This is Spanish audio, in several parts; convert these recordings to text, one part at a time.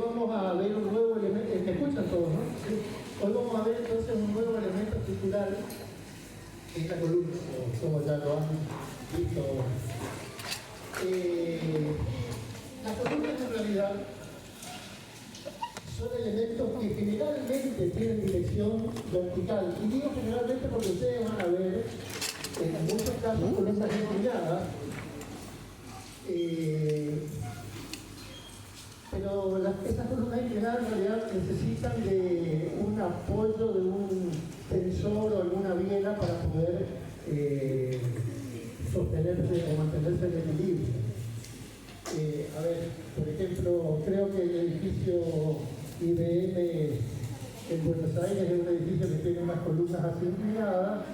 vamos a ver un nuevo elemento, ¿me escuchan todos, no? Sí. Hoy vamos a ver entonces un nuevo elemento estructural en esta columna, como ya lo han visto. Las columnas en realidad son elementos que generalmente tienen dirección vertical. Y digo generalmente porque ustedes van a ver, en muchos casos, columnas inclinadas. Pero esas columnas inclinadas en realidad necesitan de un apoyo, de un tensor o alguna biela para poder sostenerse o mantenerse en equilibrio. A ver, por ejemplo, creo que el edificio IBM en Buenos Aires es un edificio que tiene unas columnas así inclinadas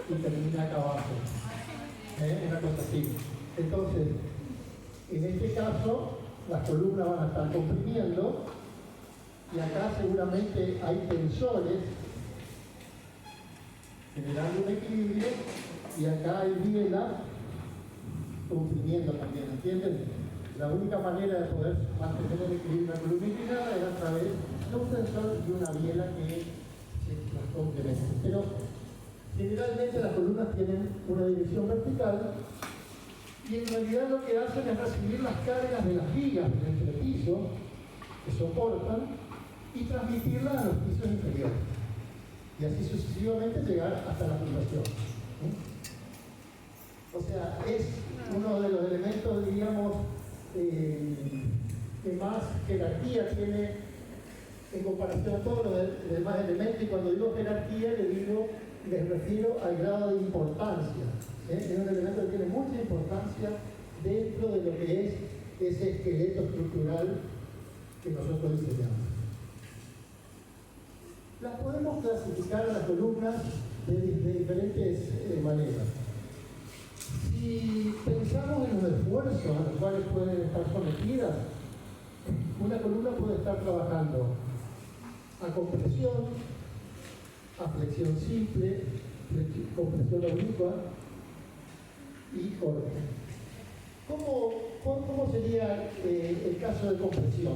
y termina acá abajo. Una cosa así. Entonces, en este caso, las columnas van a estar comprimiendo y acá seguramente hay tensores generando un equilibrio y acá hay biela comprimiendo también, ¿entienden? La única manera de poder mantener el equilibrio de la columna inclinada era a través de un tensor y una biela que se las complementa. Pero generalmente las columnas tienen una dirección vertical y en realidad lo que hacen es recibir las cargas de las vigas del entrepiso que soportan y transmitirlas a los pisos inferiores. Y así sucesivamente llegar hasta la fundación. O sea, es uno de los elementos, diríamos, que más jerarquía tiene en comparación a todos los demás elementos. Y cuando digo jerarquía, les refiero al grado de importancia. Es un elemento que tiene mucha importancia dentro de lo que es ese esqueleto estructural que nosotros diseñamos. Las podemos clasificar a las columnas de diferentes maneras. Si pensamos en los esfuerzos a los cuales pueden estar sometidas, una columna puede estar trabajando a compresión, a flexión simple, compresión oblicua y corte. ¿Cómo sería el caso de compresión?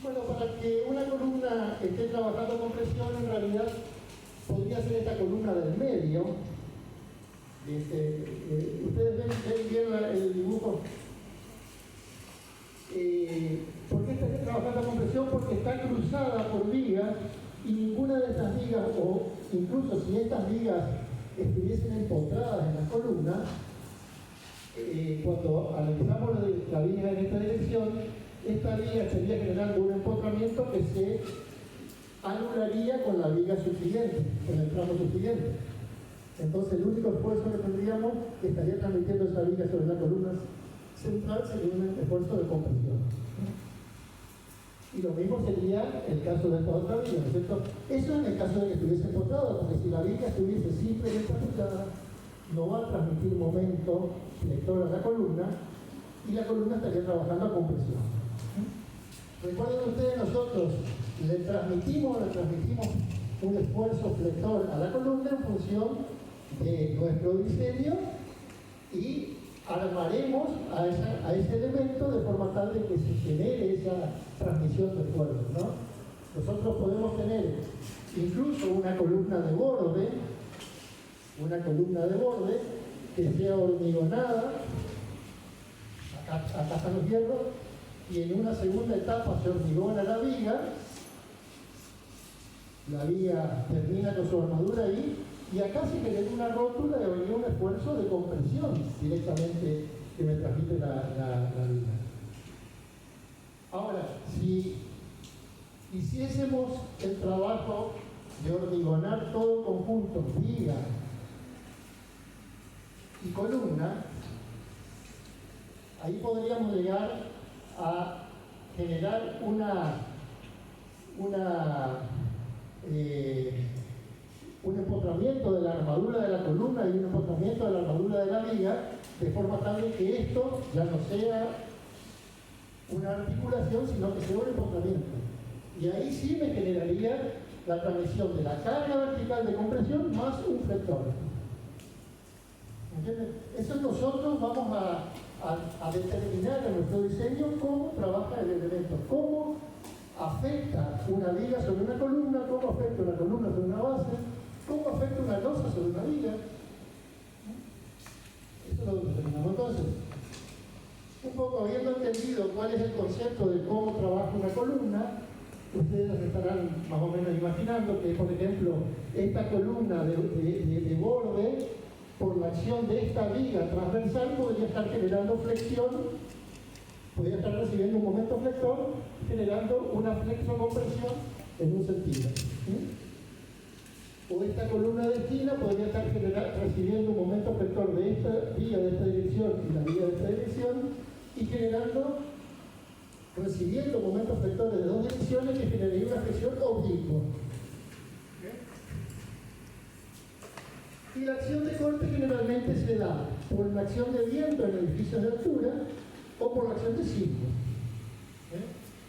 Bueno, para que una columna esté trabajando compresión, en realidad podría ser esta columna del medio. Ustedes ven bien el dibujo. ¿Por qué está trabajando compresión? Porque está cruzada por vigas y ninguna de estas vigas, o incluso si estas vigas estuviesen empotradas en la columna, cuando analizamos la viga en esta dirección, esta viga estaría generando un empotramiento que se anularía con la viga subsiguiente, con el tramo subsiguiente. Entonces el único esfuerzo que tendríamos que estaría transmitiendo esa viga sobre la columna central sería un esfuerzo de compresión. Y lo mismo sería el caso de esta otra viga, ¿no es cierto? Eso en el caso de que estuviese empotrada, porque si la viga estuviese simplemente apoyada, no va a transmitir momento flector a la columna y la columna estaría trabajando a compresión. Recuerden ustedes, nosotros le transmitimos un esfuerzo flector a la columna en función de nuestro diseño y armaremos a ese elemento de forma tal de que se genere esa transmisión de esfuerzo, ¿no? Nosotros podemos tener incluso una columna de borde que sea hormigonada, acá están los hierros, y en una segunda etapa se hormigona la viga termina con su armadura ahí, y acá se genera una rótula y un esfuerzo de compresión directamente que me transmite la viga. Ahora, si hiciésemos el trabajo de hormigonar todo conjunto, viga y columna, ahí podríamos llegar a generar un empotramiento de la armadura de la columna y un empotramiento de la armadura de la viga, de forma tal de que esto ya no sea una articulación, sino que sea un empotramiento. Y ahí sí me generaría la transmisión de la carga vertical de compresión más un flector. ¿Entienden? Eso nosotros vamos a determinar en nuestro diseño cómo trabaja el elemento, cómo afecta una viga sobre una columna, cómo afecta una columna sobre una base, cómo afecta una losa sobre una viga. Eso lo determinamos entonces. Un poco habiendo entendido cuál es el concepto de cómo trabaja una columna, ustedes se estarán más o menos imaginando que, por ejemplo, esta columna de borde, por la acción de esta viga transversal, podría estar generando flexión, podría estar recibiendo un momento flector, generando una flexocompresión en un sentido. O esta columna de esquina podría estar recibiendo un momento flector de esta viga de esta dirección y la viga de esta dirección, y recibiendo momentos flectores de dos direcciones que generaría una flexión oblicua. Y la acción de corte generalmente se da por la acción de viento en edificios de altura o por la acción de sismo.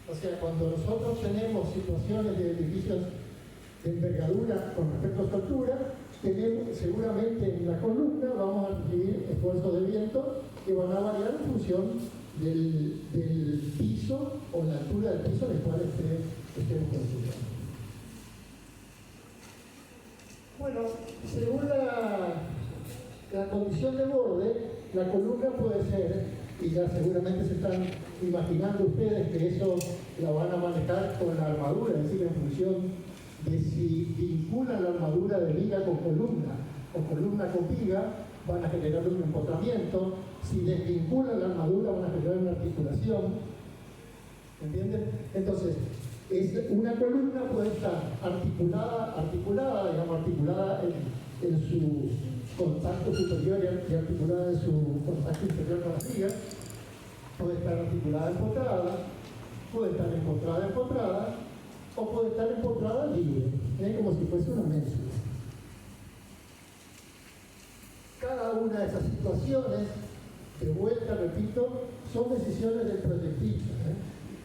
O sea, cuando nosotros tenemos situaciones de edificios de envergadura con respecto a su altura, seguramente en la columna vamos a recibir esfuerzos de viento que van a variar en función del piso o la altura del piso en el cual estemos construyendo. Bueno, según la condición de borde, la columna puede ser, y ya seguramente se están imaginando ustedes que eso la van a manejar con la armadura, es decir, en función de si vinculan la armadura de viga con columna o columna con viga, van a generar un empotramiento. Si desvinculan la armadura, van a generar una articulación. ¿Entienden? Entonces, una columna puede estar articulada en su contacto superior y articulada en su contacto inferior con las vigas. Puede estar articulada empotrada, puede estar empotrada, o puede estar empotrada libre, como si fuese una ménsula. Cada una de esas situaciones, de vuelta, repito, son decisiones del proyectista,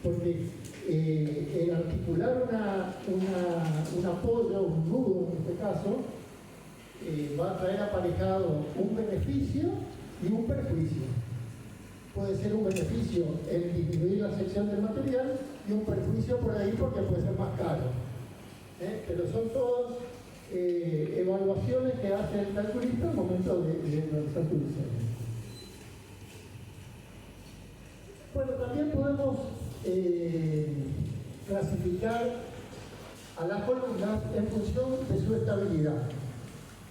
porque el articular un apoyo, un nudo en este caso, va a traer aparejado un beneficio y un perjuicio. Puede ser un beneficio en disminuir la sección del material y un perjuicio por ahí porque puede ser más caro. Pero son todas evaluaciones que hace el calculista al momento de realizar su diseño. Bueno, también podemos clasificar a las columnas en función de su estabilidad.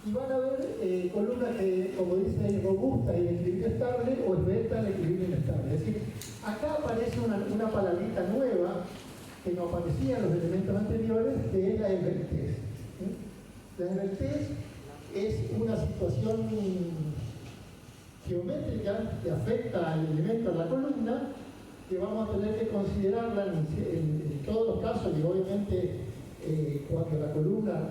Y van a ver columnas que, como dice, es robusta y de equilibrio estable o esbelta en equilibrio inestable. Es decir, acá aparece una palabrita nueva que no aparecía en los elementos anteriores, que es la esbeltez. La esbeltez es una situación geométrica que afecta al elemento de la columna, que vamos a tener que considerarla en todos los casos, y obviamente cuando la columna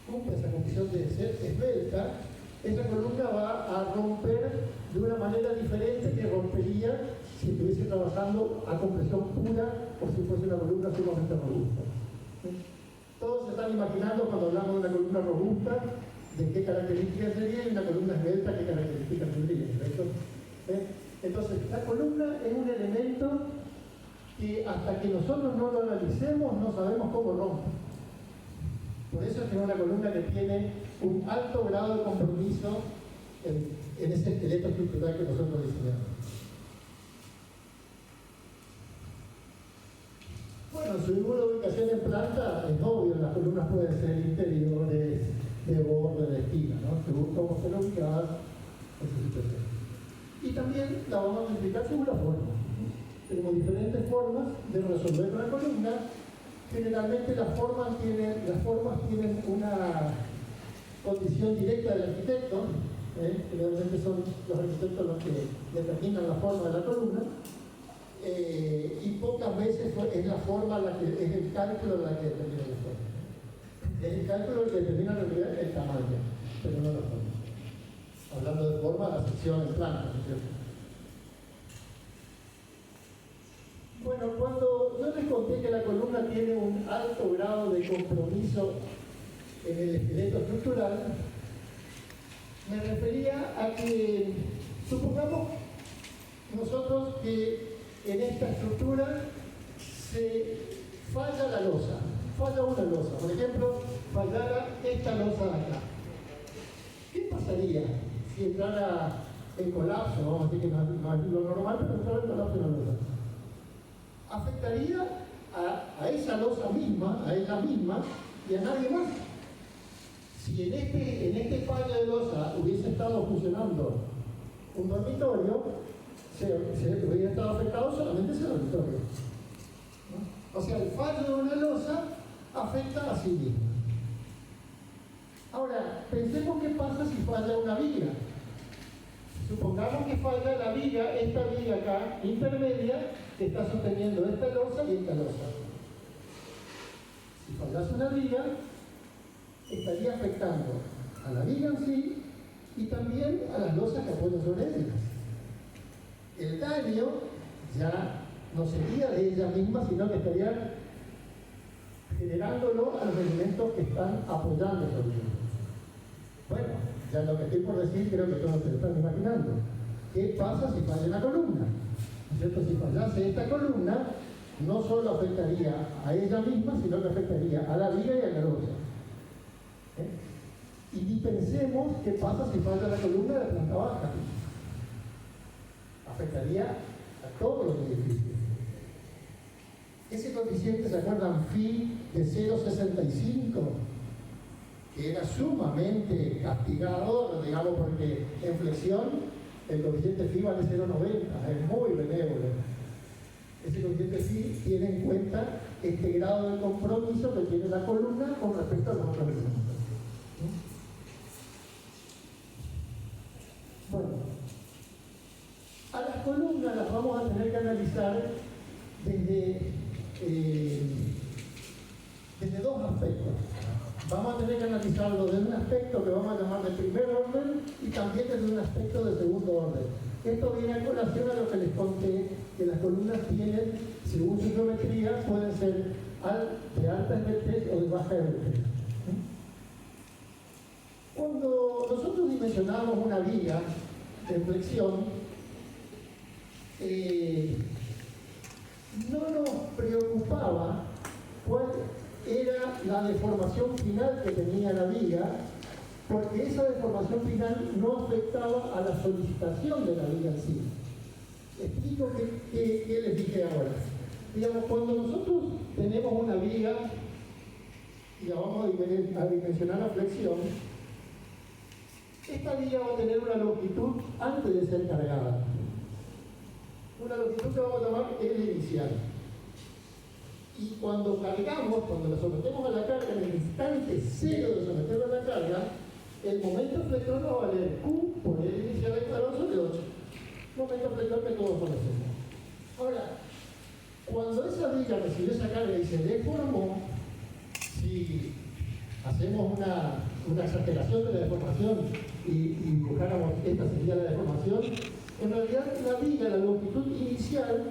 cumple esa condición de ser esbelta, esa columna va a romper de una manera diferente que rompería si estuviese trabajando a compresión pura o si fuese una columna sumamente robusta. Todos se están imaginando cuando hablamos de una columna robusta de qué características sería y una columna esbelta qué características tendría, ¿correcto? Entonces, la columna es un elemento que hasta que nosotros no lo analicemos no sabemos cómo rompe. Por eso es que es una columna que tiene un alto grado de compromiso en ese esqueleto estructural que nosotros diseñamos. Bueno, según la ubicación en planta, es obvio, las columnas pueden ser interiores, de borde, de esquina, ¿no? Según cómo estén ubicadas en su situación. Y también la vamos a explicar según la forma. Tenemos diferentes formas de resolver una columna. Generalmente las formas tienen una condición directa del arquitecto. Generalmente son los arquitectos los que determinan la forma de la columna. Y pocas veces es la forma es el cálculo la que determina la forma. Es el cálculo el que determina en realidad el tamaño, pero no la forma. Hablando de forma, la sección en planta, ¿no es cierto? Bueno, cuando yo les conté que la columna tiene un alto grado de compromiso en el esqueleto estructural, me refería a que, supongamos nosotros que en esta estructura se falla la losa, falla una losa, por ejemplo, fallara esta losa de acá. ¿Qué pasaría si entrara en colapso? Vamos a decir que no es lo normal, pero entrara en colapso una losa. Afectaría a esa losa misma, a ella misma y a nadie más. Si en este fallo de losa hubiese estado funcionando un dormitorio, se hubiera estado afectado solamente ese dormitorio, ¿no? O sea, el fallo de una losa afecta a sí misma. Ahora, pensemos qué pasa si falla una viga. Supongamos que falla la viga, esta viga acá, intermedia, que está sosteniendo esta losa y esta losa. Si fallase una viga, estaría afectando a la viga en sí y también a las losas que apoyan sobre ellas. El daño ya no sería de ella misma, sino que estaría generándolo a los elementos que están apoyando sobre ellos. Bueno, ya lo que estoy por decir creo que todos se lo están imaginando. ¿Qué pasa si falla una columna? ¿Cierto? Si fallase esta columna, no solo afectaría a ella misma, sino que afectaría a la viga y a la losa. Y ni pensemos qué pasa si falla la columna de planta baja. Afectaría a todos los edificios. Ese coeficiente, ¿se acuerdan? Phi de 0,65, que era sumamente castigador, digamos, porque en flexión el coeficiente Phi vale 0,90, es muy benévolo. Ese coeficiente Phi tiene en cuenta este grado de compromiso que tiene la columna con respecto a los otros elementos. Bueno, a las columnas las vamos a tener que analizar desde dos aspectos. Vamos a tener que analizarlo desde un aspecto que vamos a llamar de primer orden y también desde un aspecto de segundo orden. Esto viene a colación a lo que les conté, que las columnas tienen, según su geometría, pueden ser de alta esbeltez o de baja esbeltez. Cuando nosotros dimensionamos una viga en flexión, no nos preocupaba cuál era la deformación final que tenía la viga, porque esa deformación final no afectaba a la solicitación de la viga en sí. Explico qué les dije ahora. Digamos, cuando nosotros tenemos una viga y la vamos a dimensionar a flexión, esta viga va a tener una longitud antes de ser cargada. Una longitud que vamos a llamar L inicial. Y cuando cargamos, cuando la sometemos a la carga, en el instante cero de someterla a la carga, el momento flector va a valer Q por L inicial al sobre 8. Momento flector que todos conocemos. Ahora, cuando esa viga recibió esa carga y se deformó, si hacemos una exageración de la deformación y buscáramos esta sería la deformación, en realidad la viga, la longitud inicial,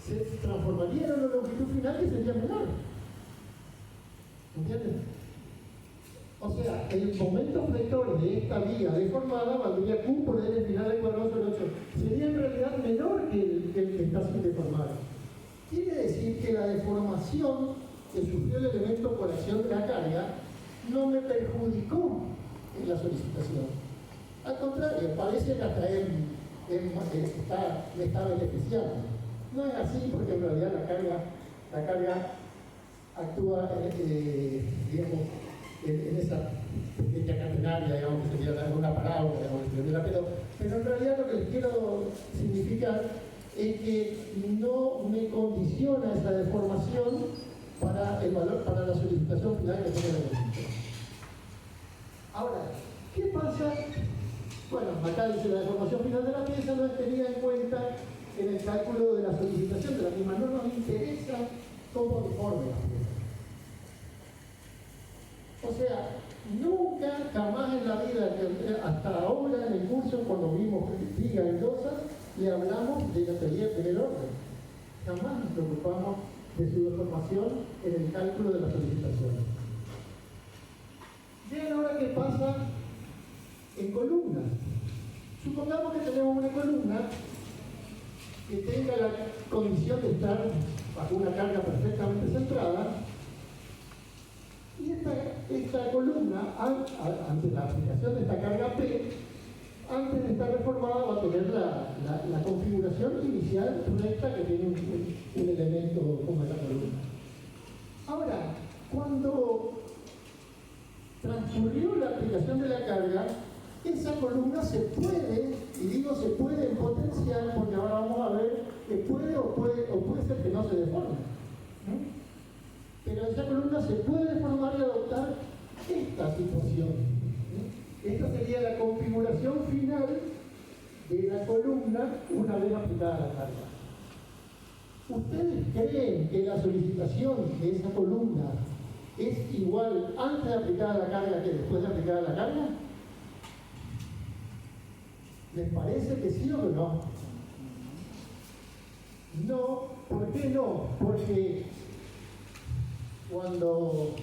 se transformaría en una longitud final que sería menor. ¿Entienden? O sea, el momento flector de esta viga deformada valdría Q por L final al cuadrado sobre 8. Sería en realidad menor que el que está sin deformar. Quiere decir que la deformación que sufrió el elemento por acción de la carga no me perjudicó en la solicitación. Al contrario, parece que hasta me está beneficiando. No es así porque en realidad la carga actúa digamos, en esa pequeña catenaria, digamos, que sería una parábola, digamos, pero en realidad lo que les quiero significar es que no me condiciona esa deformación para el valor, para la solicitación final que tengo en el elemento. Ahora, ¿qué pasa? Bueno, acá dice la deformación final de la pieza no es tenida en cuenta en el cálculo de la solicitación de la misma. No nos interesa cómo deforme la pieza. O sea, nunca, jamás en la vida, hasta ahora en el curso, cuando vimos viga y losa, le hablamos de la teoría de primer orden. Jamás nos preocupamos de su deformación en el cálculo de la solicitación. Vean ahora qué pasa en columnas. Supongamos que tenemos una columna que tenga la condición de estar bajo una carga perfectamente centrada, y esta columna, ante la aplicación de esta carga P, antes de estar reformada va a tener la configuración inicial recta que tiene un elemento como la columna. Ahora, cuando transcurrió la aplicación de la carga, esa columna se puede, y digo se puede en potencial, porque ahora vamos a ver que puede o puede ser que no se deforme. Pero esa columna se puede deformar y adoptar esta situación. Esta sería la configuración final de la columna una vez aplicada la carga. ¿Ustedes creen que la solicitación de esa columna es igual antes de aplicar la carga que después de aplicar la carga? ¿Les parece que sí o no? No, ¿por qué no? Porque cuando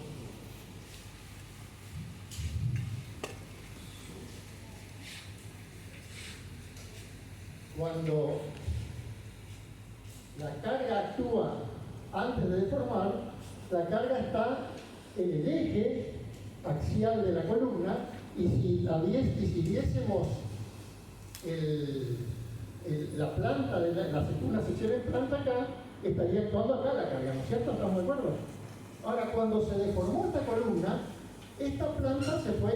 la carga actúa antes de deformar, la carga está en el eje axial de la columna, y si viésemos la planta de una sección en planta acá, estaría actuando acá la carga, ¿no es cierto? ¿Estamos de acuerdo? Ahora, cuando se deformó esta columna, esta planta se fue,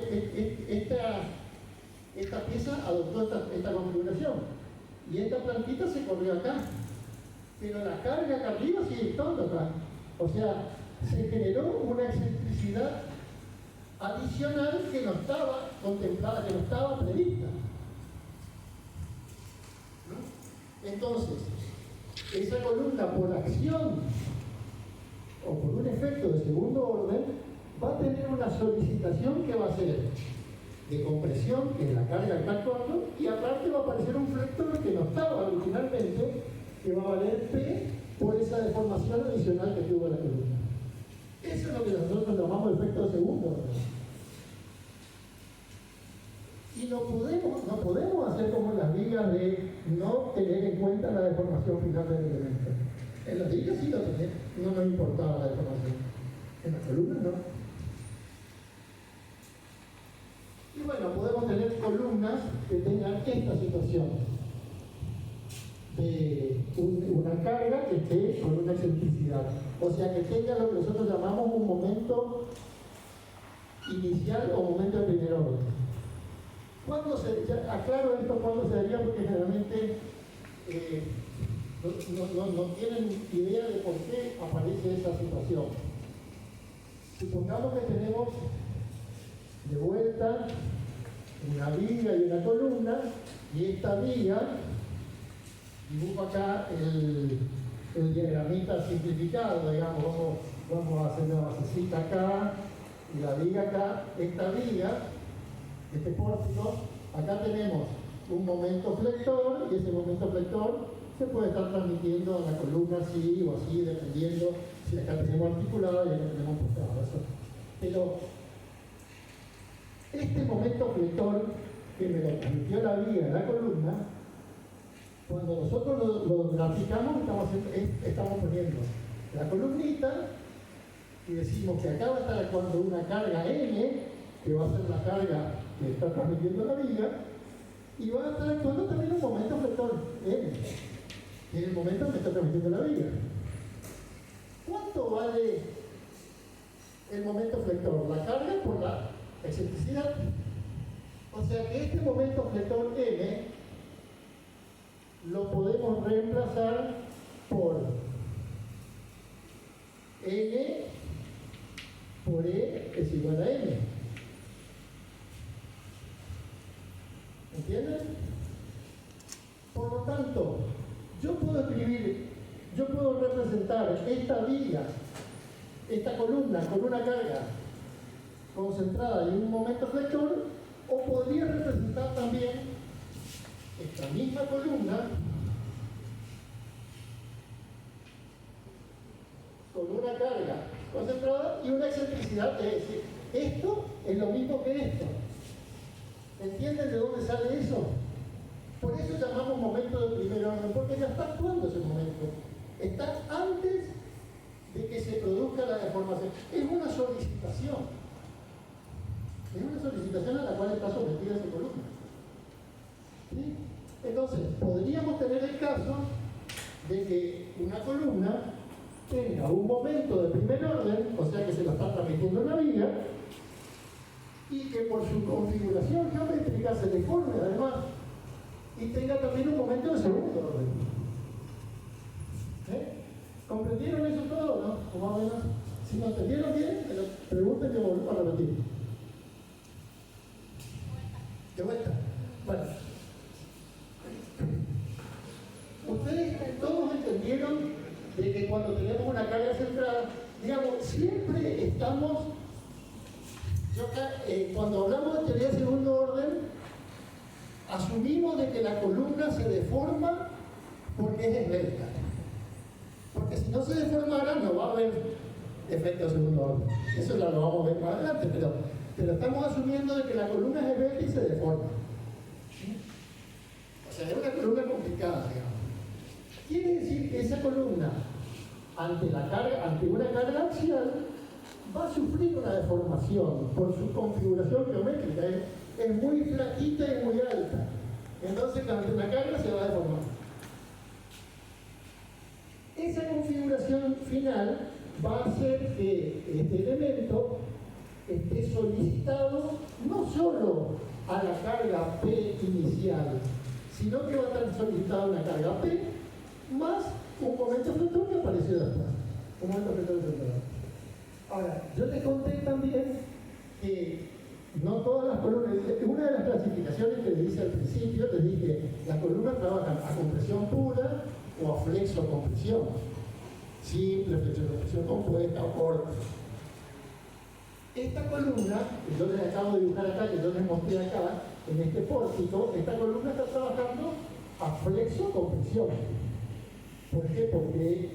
esta pieza adoptó esta configuración, y esta plantita se corrió acá, pero la carga acá arriba sigue estando acá. O sea, se generó una excentricidad adicional que no estaba contemplada, que no estaba prevista. ¿No? Entonces, esa columna, por acción o por un efecto de segundo orden, va a tener una solicitación que va a ser de compresión, que es la carga que está actuando, y aparte va a aparecer un flector que no estaba originalmente, que va a valer P por esa deformación adicional que tuvo la columna. Eso es lo que nosotros llamamos efecto de segundo orden. Y no podemos hacer como las vigas de no tener en cuenta la deformación final del elemento. En las vigas sí lo tenés, no nos importaba la deformación. En las columnas no. Y bueno, podemos tener columnas que tengan esta situación de una carga que esté con una excentricidad. O sea, que tenga lo que nosotros llamamos un momento inicial o momento de primer orden. Aclaro esto cuando se daría, porque generalmente no tienen idea de por qué aparece esa situación. Supongamos que tenemos de vuelta una viga y una columna, y esta viga, dibujo acá el diagramita simplificado, digamos, vamos a hacer una basecita acá y la viga acá. Esta viga, este pórtico, acá tenemos un momento flector, y ese momento flector se puede estar transmitiendo a la columna así o así, dependiendo si acá tenemos articulado y acá tenemos postrado. Pero este momento flector que me lo transmitió la viga en la columna, cuando nosotros lo graficamos, estamos poniendo la columnita y decimos que acá va a estar actuando una carga N, que va a ser la carga que está transmitiendo la viga, y va a estar actuando también un momento flector N, que es el momento que está transmitiendo la viga. ¿Cuánto vale el momento flector? La carga por la excentricidad. O sea que este momento flector M lo podemos reemplazar por N por E es igual a M. ¿Entienden? Por lo tanto, yo puedo representar esta viga, esta columna con una carga concentrada en un momento flector, o podría representar también esta misma columna con una carga concentrada y una excentricidad, es decir, esto es lo mismo que esto. ¿Entienden de dónde sale eso? Por eso llamamos momento de primer orden, porque ya está actuando ese momento. Está antes de que se produzca la deformación. Es una solicitación. Es una solicitación a la cual está sometida esa columna. ¿Sí? Entonces, podríamos tener el caso de que una columna tenga un momento de primer orden, o sea que se la está transmitiendo una viga, y que por su configuración geométrica se deforme además, y tenga también un momento de segundo orden. ¿Comprendieron eso todo, no? O más o menos. Si no entendieron bien, me lo pregunten y yo vuelvo a repetir. ¿De vuelta? Bueno. Ustedes todos entendieron de que cuando tenemos una carga centrada, digamos, siempre estamos, cuando hablamos de teoría de segundo orden, asumimos de que la columna se deforma porque es esbelta. Porque si no se deformara, no va a haber efecto de segundo orden. Eso ya lo vamos a ver más adelante, pero estamos asumiendo de que la columna es esbelta y se deforma. ¿Sí? O sea, es una columna complicada, digamos. Quiere decir que esa columna, ante una carga axial, va a sufrir una deformación por su configuración geométrica. Es muy flaquita y muy alta. Entonces, ante una carga se va a deformar. Esa configuración final va a hacer que este elemento esté solicitado no solo a la carga P inicial, sino que va a estar solicitado una carga P más un momento flector que apareció después. Un momento flector central. Ahora, yo les conté también que no todas las columnas, una de las clasificaciones que les hice al principio, les dije, las columnas trabajan a compresión pura o a flexo-compresión. Simple, flexo-compresión compuesta o corta. Esta columna, que yo les acabo de dibujar acá, que yo les mostré acá, en este pórtico, esta columna está trabajando a flexo-compresión. ¿Por qué? Porque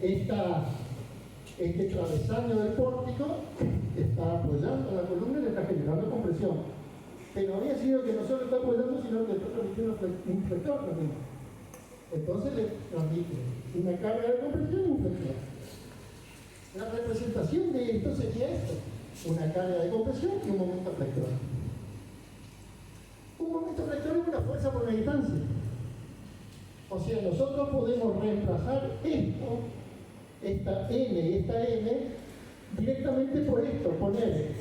este travesaño del pórtico está apoyando a la columna y le está generando compresión. Pero había sido que no solo está apoyando, sino que está transmitiendo un flector también. Entonces le transmite una carga de compresión y un flector. La representación de esto sería esto: una carga de compresión y un momento flector. Un momento flector es una fuerza por una distancia. O sea, nosotros podemos reemplazar esto, esta N y esta M, directamente por esto, poner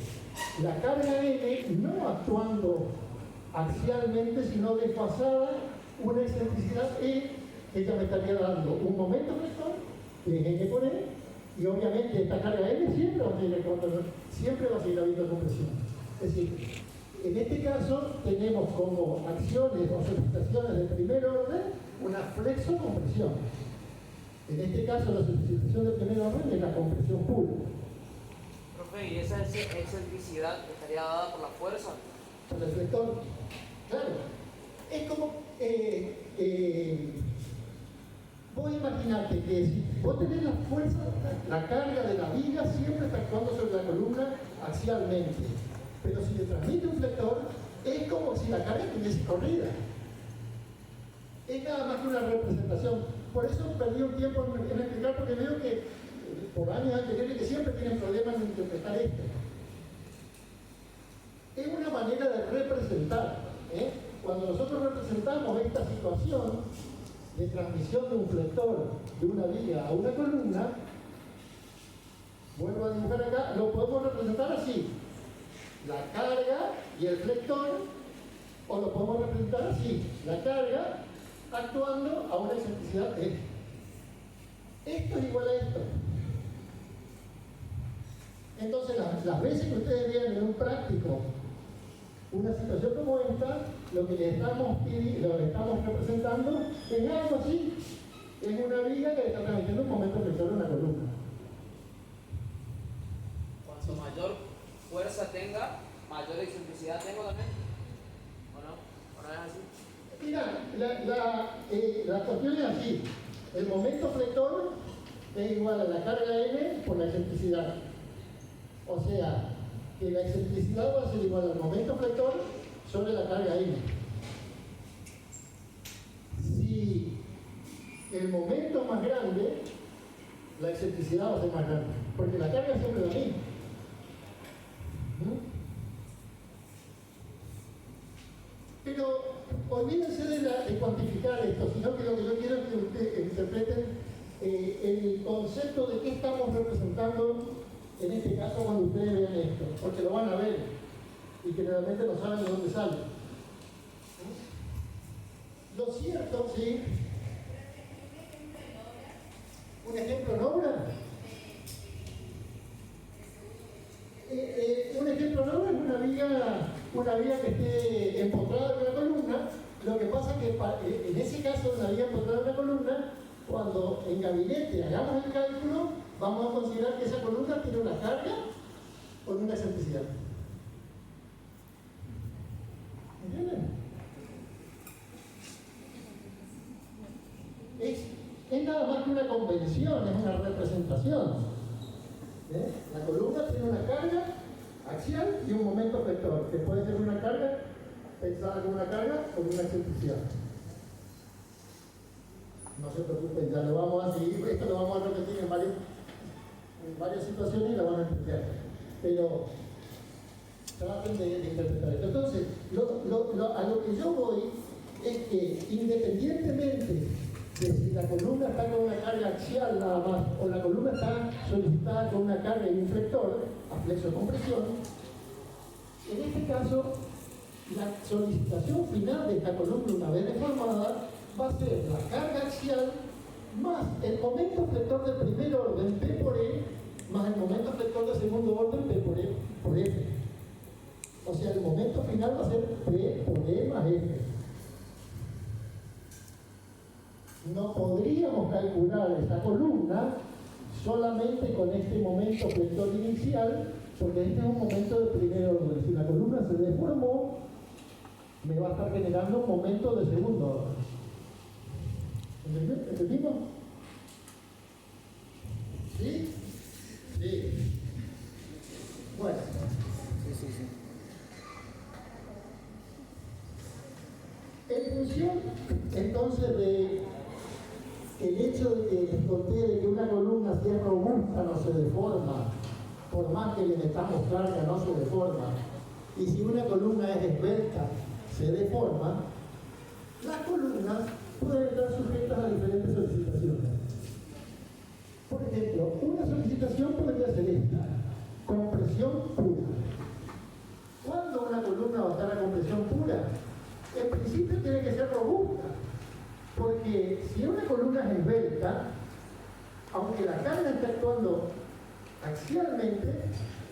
la carga N no actuando axialmente, sino desfasada, una excentricidad E, que ya me estaría dando un momento flector, que es N por E, y obviamente esta carga N siempre va a seguir habiendo compresión. Es decir, en este caso tenemos como acciones o solicitaciones de primer orden una flexo-compresión. En este caso la solicitación de primer orden es la compresión pura. Profe, ¿y esa excentricidad estaría dada por la fuerza? Por el flector. Claro. Es como vos imaginate que si vos tenés la fuerza, la carga de la viga siempre está actuando sobre la columna axialmente. Pero si le transmite un flector, es como si la carga estuviese corrida. Es nada más que una representación. Por eso perdí un tiempo en explicar, porque veo que por años anteriores que siempre tienen problemas en interpretar esto. Es una manera de representar. Cuando nosotros representamos esta situación de transmisión de un flector de una viga a una columna, vuelvo a dibujar acá, lo podemos representar así: la carga y el flector, o lo podemos representar así: la carga actuando a una excentricidad E. Esto es igual a esto. Entonces, las veces que ustedes vean en un práctico una situación como esta, lo que le estamos representando es algo así: es una viga que está transmitiendo un momento flector a una columna. Cuanto mayor fuerza tenga, mayor excentricidad tengo también. ¿O no? ¿O no es así? Mira, la cuestión es así: el momento flector es igual a la carga N por la excentricidad. O sea, que la excentricidad va a ser igual al momento flector sobre la carga N. Si el momento es más grande, la excentricidad va a ser más grande, porque la carga siempre es la misma. Pero olvídense de cuantificar esto, sino que lo que yo quiero es que ustedes interpreten el concepto de qué estamos representando en este caso cuando ustedes vean esto, porque lo van a ver y generalmente no saben de dónde sale. Lo cierto, sí. ¿Un ejemplo en obra? Un ejemplo en obra es una viga que esté empotrada en una columna. Lo que pasa es que en ese caso, una viga empotrada en una columna, cuando en gabinete hagamos el cálculo, vamos a considerar que esa columna tiene una carga con una excentricidad. ¿Entienden? Es nada más que una convención, es una representación. La columna tiene una carga axial y un momento vector, que puede ser una carga pensada como una carga o una excentricidad. No se preocupen, ya lo vamos a seguir, esto lo vamos a repetir en varias situaciones y lo van a entender. Pero traten de interpretar esto. Entonces, a lo que yo voy es que independientemente de si la columna está con una carga axial nada más o la columna está solicitada con una carga y un flector, a flexo-compresión, en este caso la solicitación final de esta columna una vez deformada va a ser la carga axial más el momento flector del primer orden P por E más el momento flector del segundo orden P por E por F. O sea, el momento final va a ser P por E más F. No podríamos calcular esta columna solamente con este momento flector inicial, porque este es un momento de primer orden. Si la columna se deformó, me va a estar generando un momento de segundo orden. ¿Entendimos? ¿Sí? Sí. Bueno. Sí. En función, entonces, de el hecho de que les conté de que una columna, si es robusta, no se deforma, por más que le metamos carga, no se deforma, y si una columna es esbelta, se deforma, las columnas pueden estar sujetas a diferentes solicitaciones. Por ejemplo, una solicitación podría ser esta: compresión pura. ¿Cuándo una columna va a estar a compresión pura? En principio tiene que ser robusta, porque si una columna es esbelta, aunque la carga esté actuando axialmente,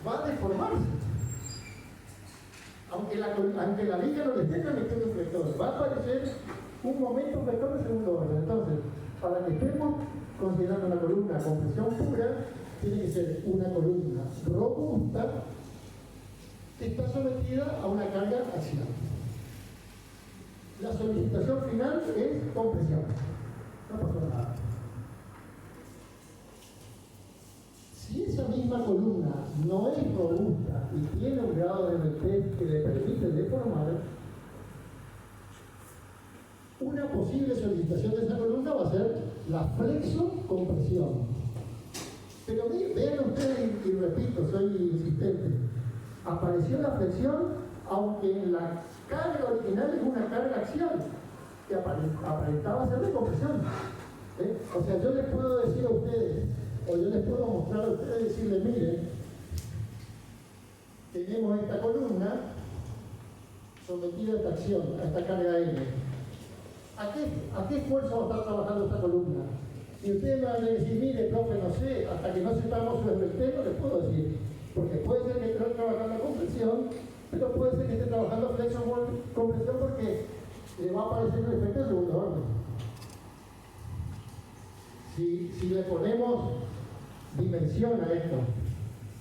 va a deformarse. Aunque la viga no le esté transmitiendo un flector, va a aparecer un momento flector de segundo orden. Entonces, para que estemos considerando una columna con presión pura, tiene que ser una columna robusta que está sometida a una carga axial. La solicitación final es compresión. No pasa nada. Si esa misma columna no es robusta y tiene un grado de MT que le permite deformar, una posible solicitación de esa columna va a ser la flexo-compresión. Pero vean ustedes, y repito, soy insistente, apareció la flexión aunque en la carga original es una carga axial que aparentaba ser de compresión. O sea, yo les puedo decir a ustedes, o yo les puedo mostrar a ustedes y decirles, miren, tenemos esta columna sometida a esta acción, a esta carga N. ¿A qué esfuerzo va a estar trabajando esta columna? Y ustedes me van a decir, mire, profe, no sé, hasta que no sepamos su efecto, les puedo decir, porque puede ser que esté trabajando a compresión, pero puede ser que esté trabajando flexión-compresión porque le va a aparecer el efecto de segundo orden. Si le ponemos dimensión a esto,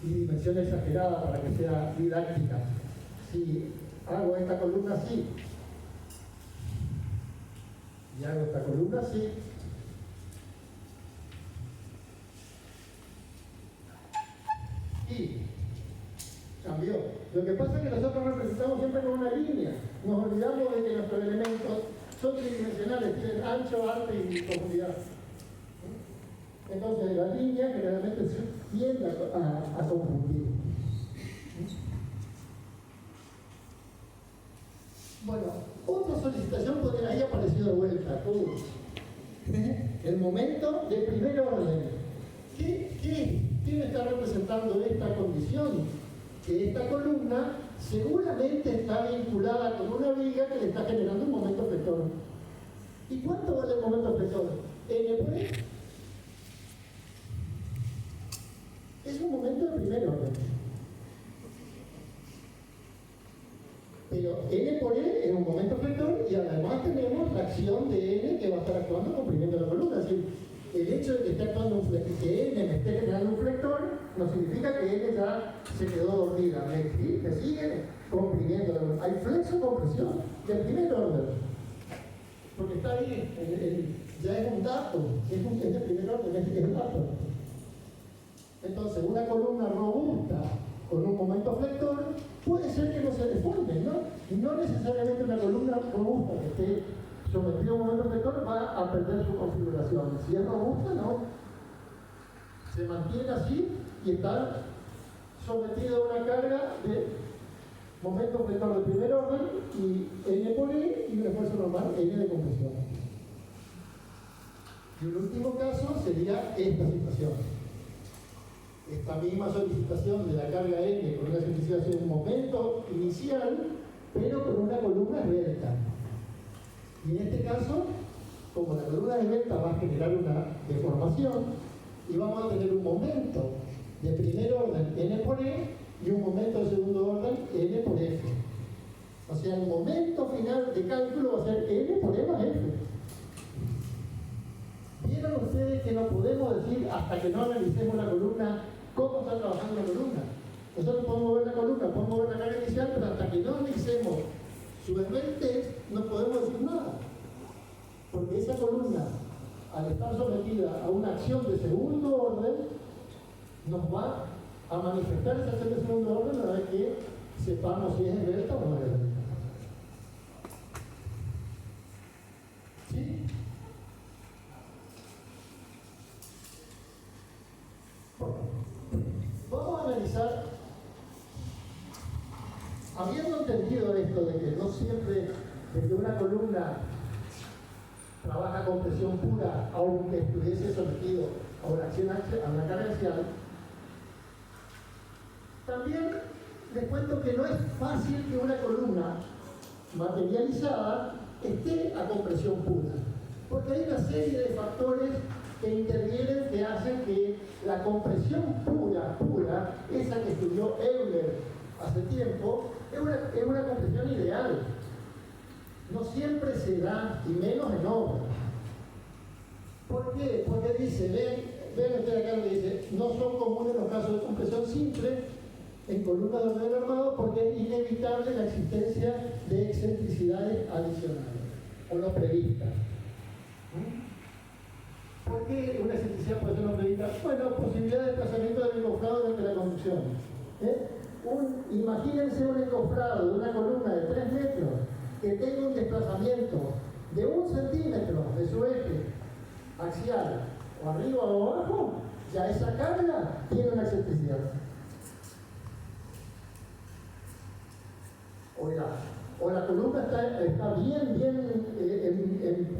y dimensión exagerada para que sea didáctica, si hago esta columna así, y hago esta columna así, y cambió. Lo que pasa es que nosotros representamos siempre con una línea. Nos olvidamos de que nuestros elementos son tridimensionales, tienen ancho, alto y profundidad. Entonces la línea generalmente tiende a confundir. Bueno, otra solicitación podría haber aparecido de vuelta. El momento de primer orden. ¿Qué me está representando esta condición? Que esta columna seguramente está vinculada con una viga que le está generando un momento efector. ¿Y cuánto vale el momento efector? N por E. Es un momento de primer orden. Pero N por E es un momento efector y además tenemos la acción de N que va a estar actuando comprimiendo la columna. Es decir, el hecho de que esté actuando un flector, que N me esté generando un flector, no significa que N ya se quedó dormida. Me sigue comprimiendo la columna. Hay flexo-compresión de primer orden. Porque está ahí, ya es un dato, es de primer orden, es el dato. Entonces, una columna robusta con un momento flector puede ser que no se deforme, ¿no? Y no necesariamente una columna robusta que esté sometida a un momento flector va a perder su configuración. Si es robusta, no. Se mantiene así y está sometida a una carga de momento flector de primer orden y N por E y un esfuerzo normal N de compresión. Y el último caso sería esta situación. Esta misma solicitación de la carga N con una simplicidad en un momento inicial, pero con una columna esbelta. Y en este caso, como la columna esbelta va a generar una deformación, y vamos a tener un momento de primer orden N por E y un momento de segundo orden N por F. O sea, el momento final de cálculo va a ser N por E más F. ¿Vieron ustedes que no podemos decir hasta que no analicemos la columna cómo está trabajando la columna? Nosotros podemos ver la columna, podemos ver la carga inicial, pero hasta que no analicemos su esbeltez no podemos decir nada. Porque esa columna, al estar sometida a una acción de segundo orden, nos va a manifestar esa acción de segundo orden a la vez que sepamos si es esbelta o no es esbelta. ¿Sí? Vamos a analizar, habiendo entendido esto de que no siempre, de que una columna trabaja con presión pura, aunque estuviese sometido a una acción, a una carga axial, también les cuento que no es fácil que una columna materializada esté a compresión pura, porque hay una serie de factores que intervienen que hacen que la compresión pura, esa que estudió Euler hace tiempo, es una compresión ideal. No siempre se da, y menos en obra. ¿Por qué? Porque dice, ven ustedes acá, dice, no son comunes los casos de compresión simple en columnas de orden armado porque es inevitable la existencia de excentricidades adicionales, o no previstas. ¿Por qué una excentricidad puede ser no prevista? Bueno, posibilidad de desplazamiento del encofrado durante la conducción. Imagínense un encofrado de una columna de 3 metros que tenga un desplazamiento de 1 centímetro de su eje axial, o arriba o abajo, ya esa carga tiene una excentricidad. O la columna está bien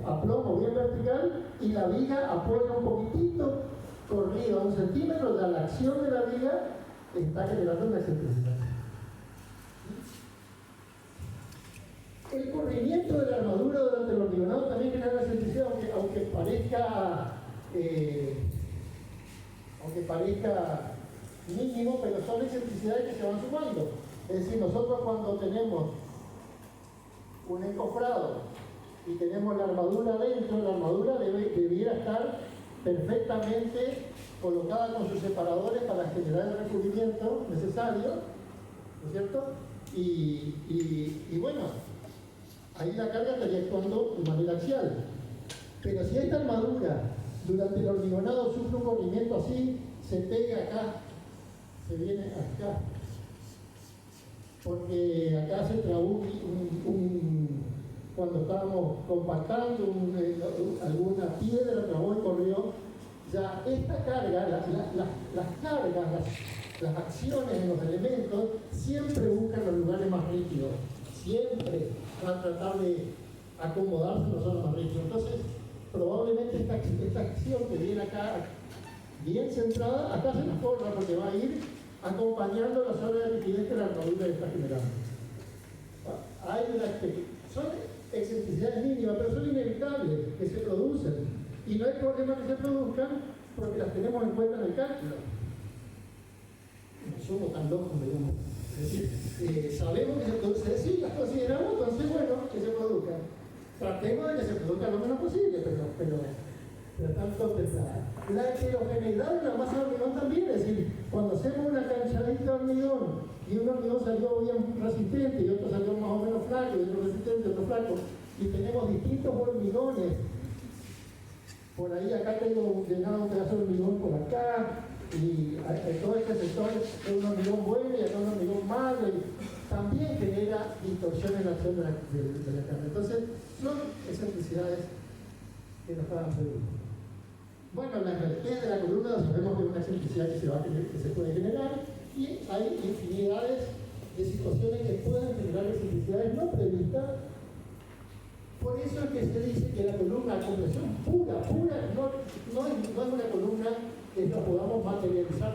a plomo, bien vertical, y la viga apoya un poquitito corrido a 1 centímetro, ya la acción de la viga está generando una excentricidad. El corrimiento de la armadura durante el hormigonado también genera una excentricidad, aunque parezca mínimo, pero son excentricidades que se van sumando. Es decir, nosotros cuando tenemos un encofrado y tenemos la armadura adentro, la armadura debiera estar perfectamente colocada con sus separadores para generar el recubrimiento necesario, ¿no es cierto? Y bueno, ahí la carga estaría actuando de manera axial. Pero si esta armadura durante el hormigonado sufre un corrimiento así, se pega acá, se viene acá, porque acá se trabó cuando estábamos compactando alguna piedra, trabó y corrió ya esta carga, las cargas, las acciones en los elementos, siempre buscan los lugares más rígidos, siempre van a tratar de acomodarse en los zonas más rígidos. Entonces, probablemente esta acción que viene acá, bien centrada, acá se la forma porque va a ir acompañando la zona de rigidez que la armadura está generando. Son excentricidades mínimas, pero son inevitables que se producen. Y no hay problema que se produzcan porque las tenemos en cuenta en el cálculo. No somos tan locos, digamos. Es decir, sabemos que se produce, sí, las consideramos, entonces bueno, que se produzcan. Tratemos de que se produzca lo menos posible, pero están contempladas. La heterogeneidad de la masa de hormigón también, es decir, cuando hacemos una canchadita de hormigón y un hormigón salió bien resistente y otro salió más o menos flaco, y otro resistente, otro flaco, y tenemos distintos hormigones. Por ahí acá tengo llenado un pedazo de hormigón por acá, y todo este sector es un hormigón bueno y acá un hormigón malo, y también genera distorsión en la acción de la carga. Entonces, son excentricidades que nos van a servir. Bueno, la invertez de la columna sabemos que es una excentricidad que se puede generar, y hay infinidades de situaciones que pueden generar excentricidades no previstas. Por eso es que se dice que la columna a compresión pura, no es una columna que la podamos materializar.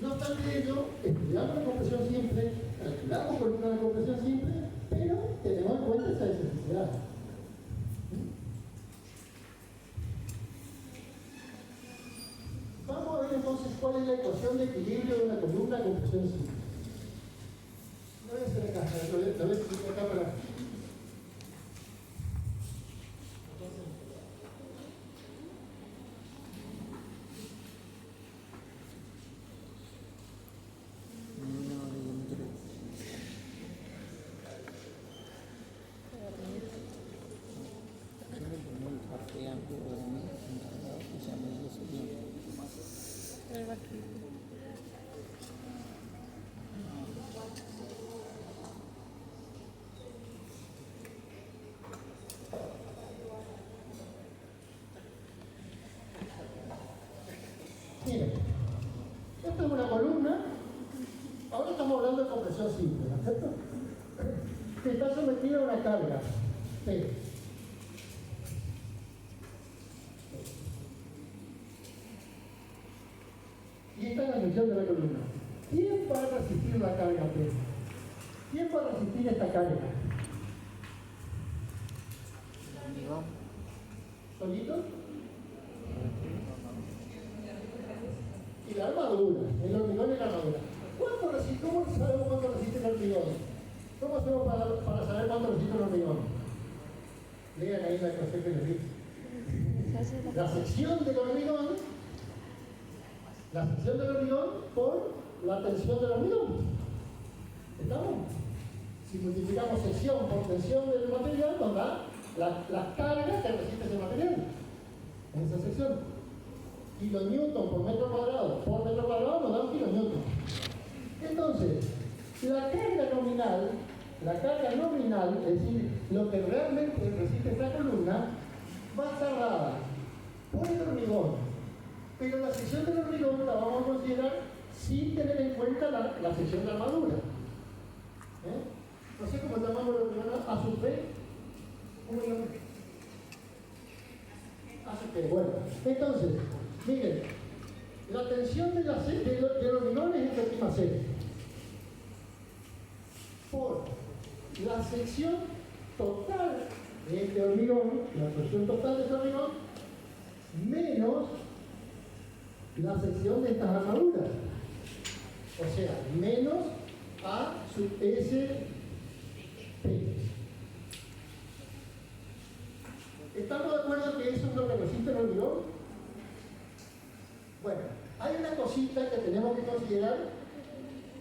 No obstante ello, estudiamos la compresión simple, calculamos columna de compresión simple, pero tenemos en cuenta esa excentricidad. Vamos a ver entonces cuál es la ecuación de equilibrio de una columna de compresión simple. No voy a hacer acá, la voy a explicar acá para... Miren, esta es una columna, ahora estamos hablando de compresión simple, ¿no es cierto? Que está sometida a una carga, P. Y esta es la sección de la columna. ¿Quién va a resistir la carga P? ¿Quién va a resistir esta carga? ¿Solito? Y la armadura, el hormigón y la armadura. ¿Cómo sabemos cuánto resiste el hormigón? ¿Cómo hacemos para saber cuánto resiste el hormigón? Lean ahí la ecuación que les di. La sección del hormigón por la tensión del hormigón. ¿Estamos? Si multiplicamos sección por tensión del material, nos da las cargas que resiste ese material en esa sección. Kilonewton por metro cuadrado nos da un kilonewton. Entonces, la carga nominal, es decir, lo que realmente resiste esta columna, va a estar dada por el hormigón, pero la sección del hormigón la vamos a considerar sin tener en cuenta la sección de armadura. No sé cómo llamamos el hormigón a su P. ¿Cómo lo llamamos? A su P. Bueno, entonces, miren, la tensión del hormigón es esta última C por la sección total de este hormigón, la sección total de este hormigón, menos la sección de estas armaduras. O sea, menos A sub S P. ¿Estamos de acuerdo que eso es lo que resiste el hormigón? Bueno, hay una cosita que tenemos que considerar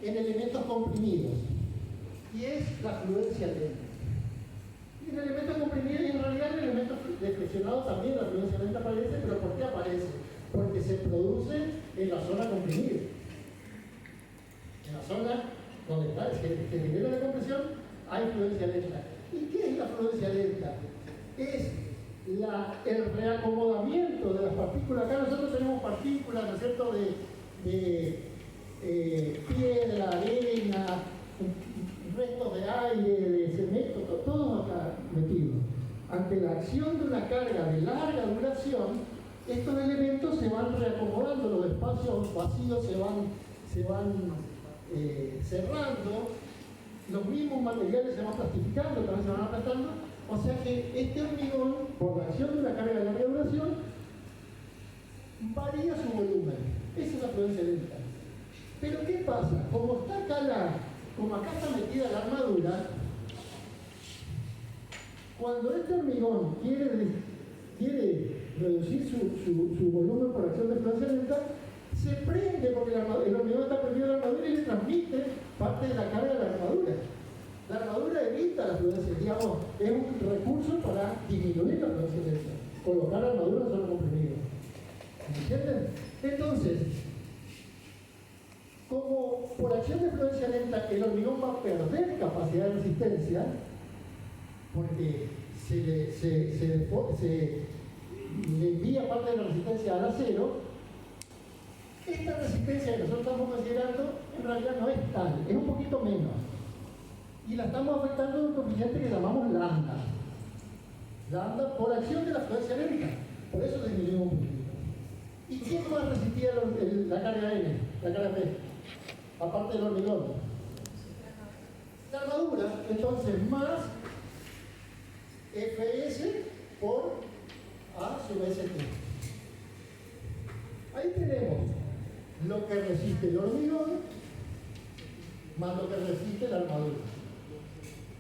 en elementos comprimidos, y es la fluencia lenta. Y en elementos comprimidos, y en realidad en elementos deflexionados también la fluencia lenta aparece, pero ¿por qué aparece? Porque se produce en la zona comprimida. En la zona donde se genera la compresión, hay fluencia lenta. ¿Y qué es la fluencia lenta? Es el reacomodamiento de las partículas. Acá nosotros tenemos partículas, ¿no es cierto?, de piedra, arena, restos de aire, de cemento, todo acá metido. Ante la acción de una carga de larga duración, estos elementos se van reacomodando, los espacios vacíos se van cerrando, los mismos materiales se van plastificando, también se van apretando, o sea que este hormigón, por la acción de una carga de larga duración, varía su volumen. Esa es la fluencia lenta. Pero ¿qué pasa? Como acá está metida la armadura, cuando este hormigón quiere reducir su volumen por acción de fluencia lenta, se prende porque el hormigón está prendido a la armadura y le transmite parte de la carga de la armadura. La armadura evita la fluencia, digamos, es un recurso para disminuir la fluencia lenta, colocar la armadura en solo comprimido. ¿Me entienden? Entonces, como por acción de fluencia lenta el hormigón va a perder capacidad de resistencia, porque se le envía parte de la resistencia al acero, esta resistencia que nosotros estamos considerando en realidad no es tal, es un poquito menos. Y la estamos afectando de un coeficiente que llamamos lambda. Lambda por acción de la fluencia lenta. Por eso disminuimos un poquito. ¿Y quién más resistía la carga N, la carga P? Aparte del hormigón. La armadura, entonces, más Fs por A sub St. Ahí tenemos lo que resiste el hormigón más lo que resiste la armadura.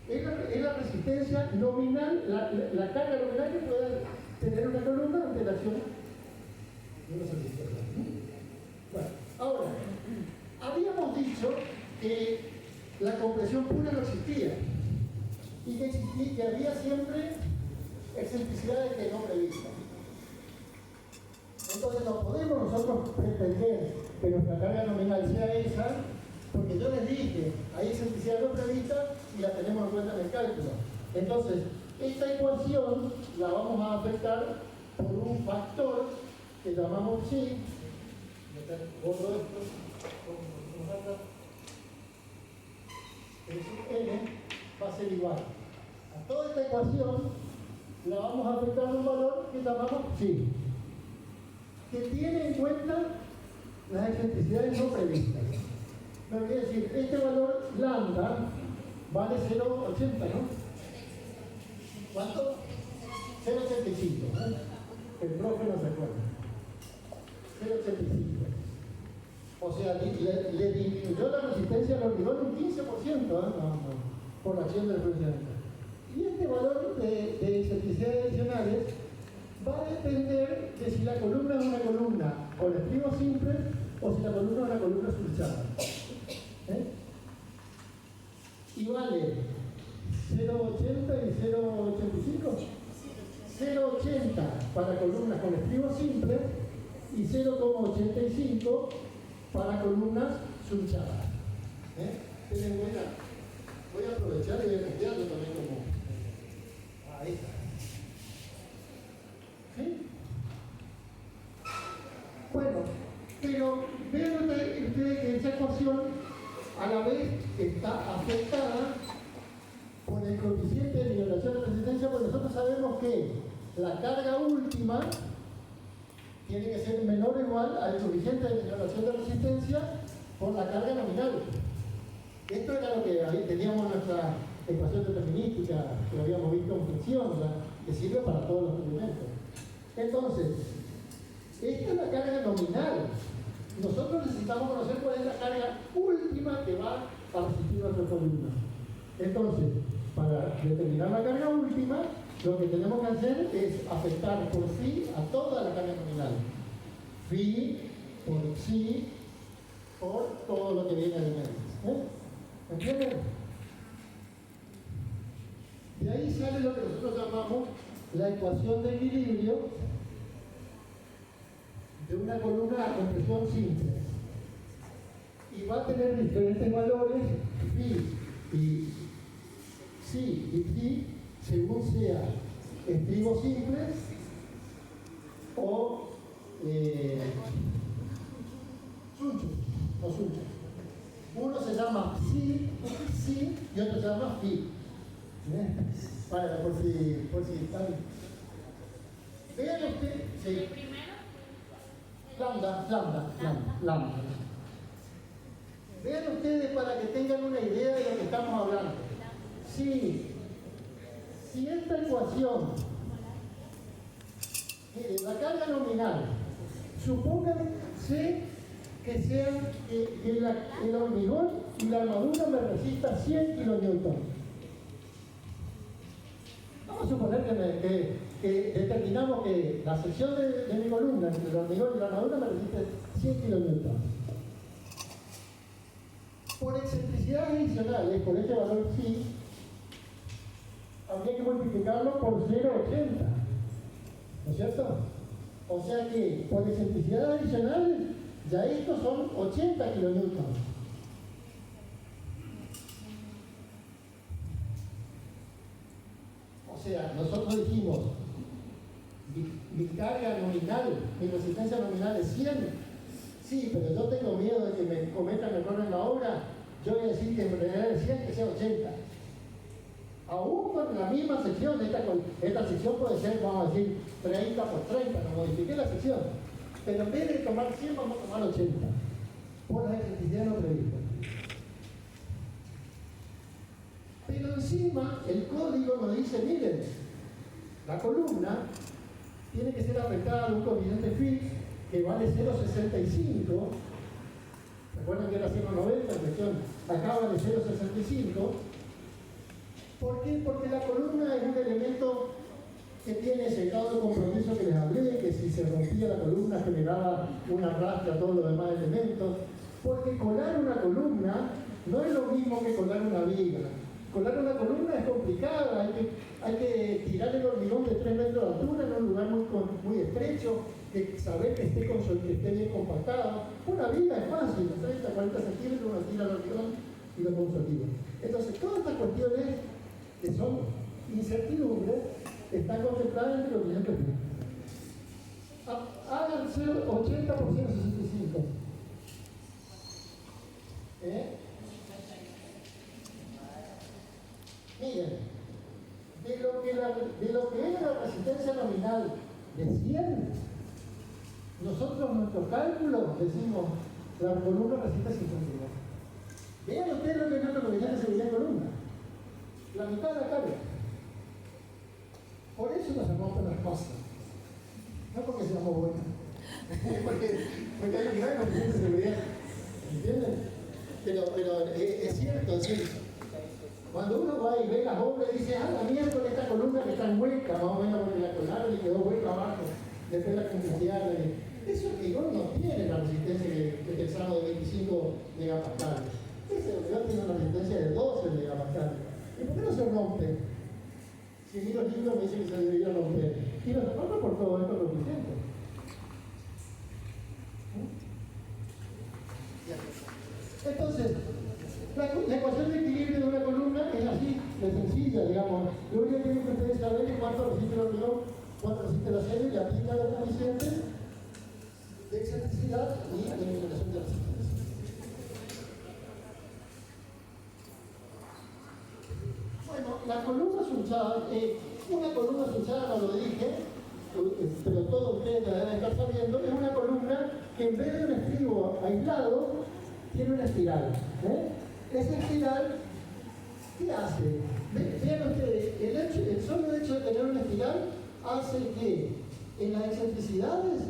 Es la resistencia nominal, la carga nominal que puede tener una columna ante la acción de una satisfacción. Bueno, ahora, habíamos dicho que la compresión pura no existía y que había siempre excentricidades que no previstas. Entonces no podemos nosotros pretender que nuestra carga nominal sea esa, porque yo les dije, hay excentricidad no prevista y la tenemos en cuenta en el cálculo. Entonces, esta ecuación la vamos a afectar por un factor que llamamos psi, borro esto, n va a ser igual. A toda esta ecuación la vamos a afectar un valor que llamamos psi, que tiene en cuenta las excentricidades no previstas. Me voy a decir, este valor lambda vale 0,80, ¿no? ¿Cuánto? 0,85, ¿eh? El profe no se acuerda. 0,85. O sea, le disminuyó la resistencia al hormigón un 15%, por la acción de la fluencia lenta. Y este valor de excentricidades adicionales va a depender de si la columna es una columna con estribo simple o si la columna es una columna surchada. Y vale 0,80 y 0,85. 0,80 para columnas con estribo simple y 0,85 para columnas surchadas. Tienen buena. Voy a aprovechar y voy a copiarlo también como. Ahí está. ¿Sí? Bueno, pero vean ustedes que esa ecuación a la vez está afectada por el coeficiente de nivelación de resistencia, porque nosotros sabemos que la carga última tiene que ser menor o igual al coeficiente de nivelación de resistencia por la carga nominal. Esto era lo que teníamos en nuestra ecuación determinística que habíamos visto en función, que sirve para todos los elementos. Entonces, esta es la carga nominal. Nosotros necesitamos conocer cuál es la carga última que va a resistir nuestra columna. Entonces, para determinar la carga última, lo que tenemos que hacer es afectar por phi a toda la carga nominal. Phi por psi por todo lo que viene de medio. ¿Entienden? De ahí sale lo que nosotros llamamos la ecuación de equilibrio de una columna a compresión simple. Y va a tener diferentes valores, phi y psi y phi, según sea estribos simples o sunchos o sunchos. Uno se llama si y otro se llama fi. Para, por si están. Vean ustedes. Sí. El primero. Lambda. Vean ustedes para que tengan una idea de lo que estamos hablando. Si esta ecuación, la carga nominal, supónganse que sean el hormigón y la armadura me resista 100 kilonewtons. Vamos a suponer que determinamos que la sección de mi columna entre el hormigón y la armadura me resiste 100 kilonewtons. Por excentricidades adicionales, por este valor phi, habría que multiplicarlo por 0,80. ¿No es cierto? O sea que por excentricidades adicionales, ya estos son 80 kilonewtons. O sea, nosotros dijimos, mi carga nominal, mi resistencia nominal es 100. Sí, pero yo tengo miedo de que me cometan error en la obra. Yo voy a decir que en realidad es 100, que sea 80. Aún con la misma sección, esta sección puede ser, vamos a decir, 30 por 30, no modifiqué la sección. Pero en vez de tomar 100, vamos a tomar 80. Por la excentricidad no prevista. Pero encima, el código nos dice, miren, la columna tiene que ser afectada de un coeficiente phi que vale 0,65. Recuerden que era 0,90, la cuestión acá vale 0,65. ¿Por qué? Porque la columna es un elemento que tiene ese grado de compromiso que les hablé, que si se rompía la columna generaba un arrastre a todos los demás elementos. Porque colar una columna no es lo mismo que colar una viga. Colar una columna es complicada, hay que tirar el hormigón de 3 metros de altura en un lugar muy estrecho, que saber que esté bien compactado. Una viga es fácil, 30, 40 centímetros, uno tira el hormigón y lo consolida. Entonces, todas estas cuestiones que son incertidumbres están contempladas en el coeficiente phi. Háganse 80 por 165. Miren, de lo que era la resistencia nominal de 100, nosotros nuestro cálculo decimos la columna resiste 52. Vean ustedes lo que es nuestro coeficiente de seguridad de columna. La mitad de la carga. Por eso nos rompen las cosas. No porque seamos buenos. porque hay un gran coeficiente de seguridad. ¿Entienden? Pero es cierto, es cierto. Cuando uno va y ve las obras y dice, la miércoles esta columna que está en hueca, más o menos porque la colaron y quedó hueca abajo, después la complicidad. Eso hormigón no tiene la resistencia que pensamos de 25 megapascales. Ese hormigón tiene una resistencia de 12 megapascales. ¿Y por qué no se rompe? Si miro los libros me dicen que se debería romper. Y no se rompe por todo esto coeficiente. Entonces, la ecuación de equilibrio de una columna es así, de sencilla, digamos. Lo único que tienen que ustedes saber es cuánto resiste el hormigón, cuánto resiste el acero y aplica los coeficientes de excentricidad y de eliminación de resistencia. Bueno, la columna sunchada, una columna sunchada, no lo dije, pero todos ustedes la deben estar sabiendo, es una columna que en vez de un estribo aislado, tiene una espiral. Esa espiral, ¿qué hace? Vean ustedes, el solo hecho de tener una espiral hace que en las excentricidades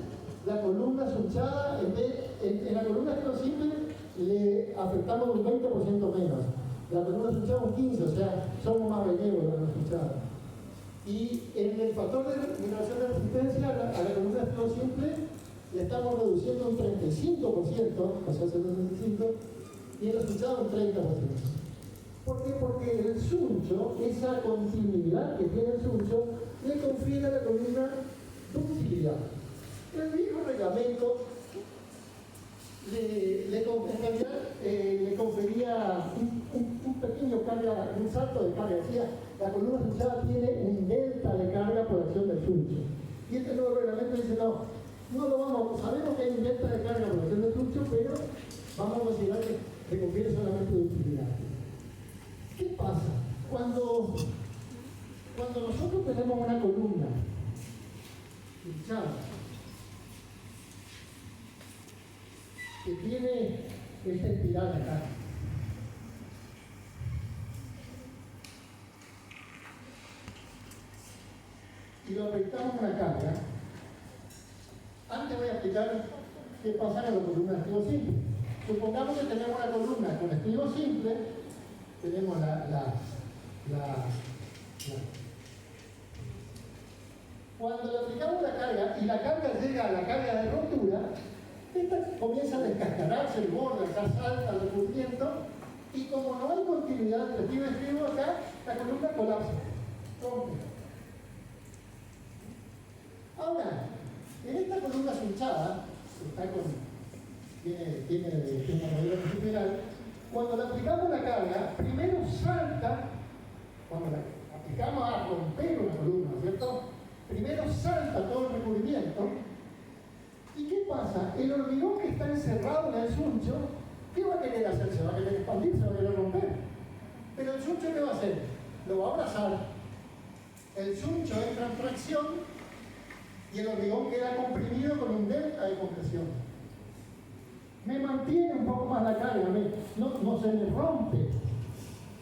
la columna sunchada, en la columna estilo simple le afectamos un 20% menos. La columna sunchada un 15%, o sea, somos más benévolos en la sunchada. Y en el factor de mineración de resistencia a la columna estilo simple le estamos reduciendo un 35%, o sea, 75%, y en el sunchado un 30%. ¿Por qué? Porque el suncho, esa continuidad que tiene el suncho, le confiere a la columna ductilidad. El viejo reglamento en realidad le confería un pequeño carga, un salto de carga. Decía, la columna sunchada tiene un delta de carga por acción del suncho. Y este nuevo reglamento dice, no lo vamos, sabemos que hay un delta de carga por acción del suncho, pero vamos a considerar que conviene solamente de utilidad. ¿Qué pasa? Cuando nosotros tenemos una columna hinchada que tiene esta espiral acá, y lo apretamos una carga, antes voy a explicar qué pasa con la columna de estribo simple. Supongamos que tenemos una columna con estribo simple, tenemos cuando le aplicamos la carga y la carga llega a la carga de rotura, esta comienza a descascararse el borde, acá salta el recubrimiento, y como no hay continuidad entre estribo y estribo acá, la columna colapsa, rompe. Ahora, en esta columna sunchada, tiene una modelo longitudinal, cuando le aplicamos la carga, primero salta, cuando la aplicamos a romper una columna, ¿cierto? Primero salta todo el recubrimiento. ¿Y qué pasa? El hormigón que está encerrado en el suncho, ¿qué va a querer hacer? Se va a querer expandir, se va a querer romper. Pero el suncho, ¿qué va a hacer? Lo va a abrazar. El suncho entra en fracción y el hormigón queda comprimido con un delta de compresión. Me mantiene un poco más la carga, no se me rompe.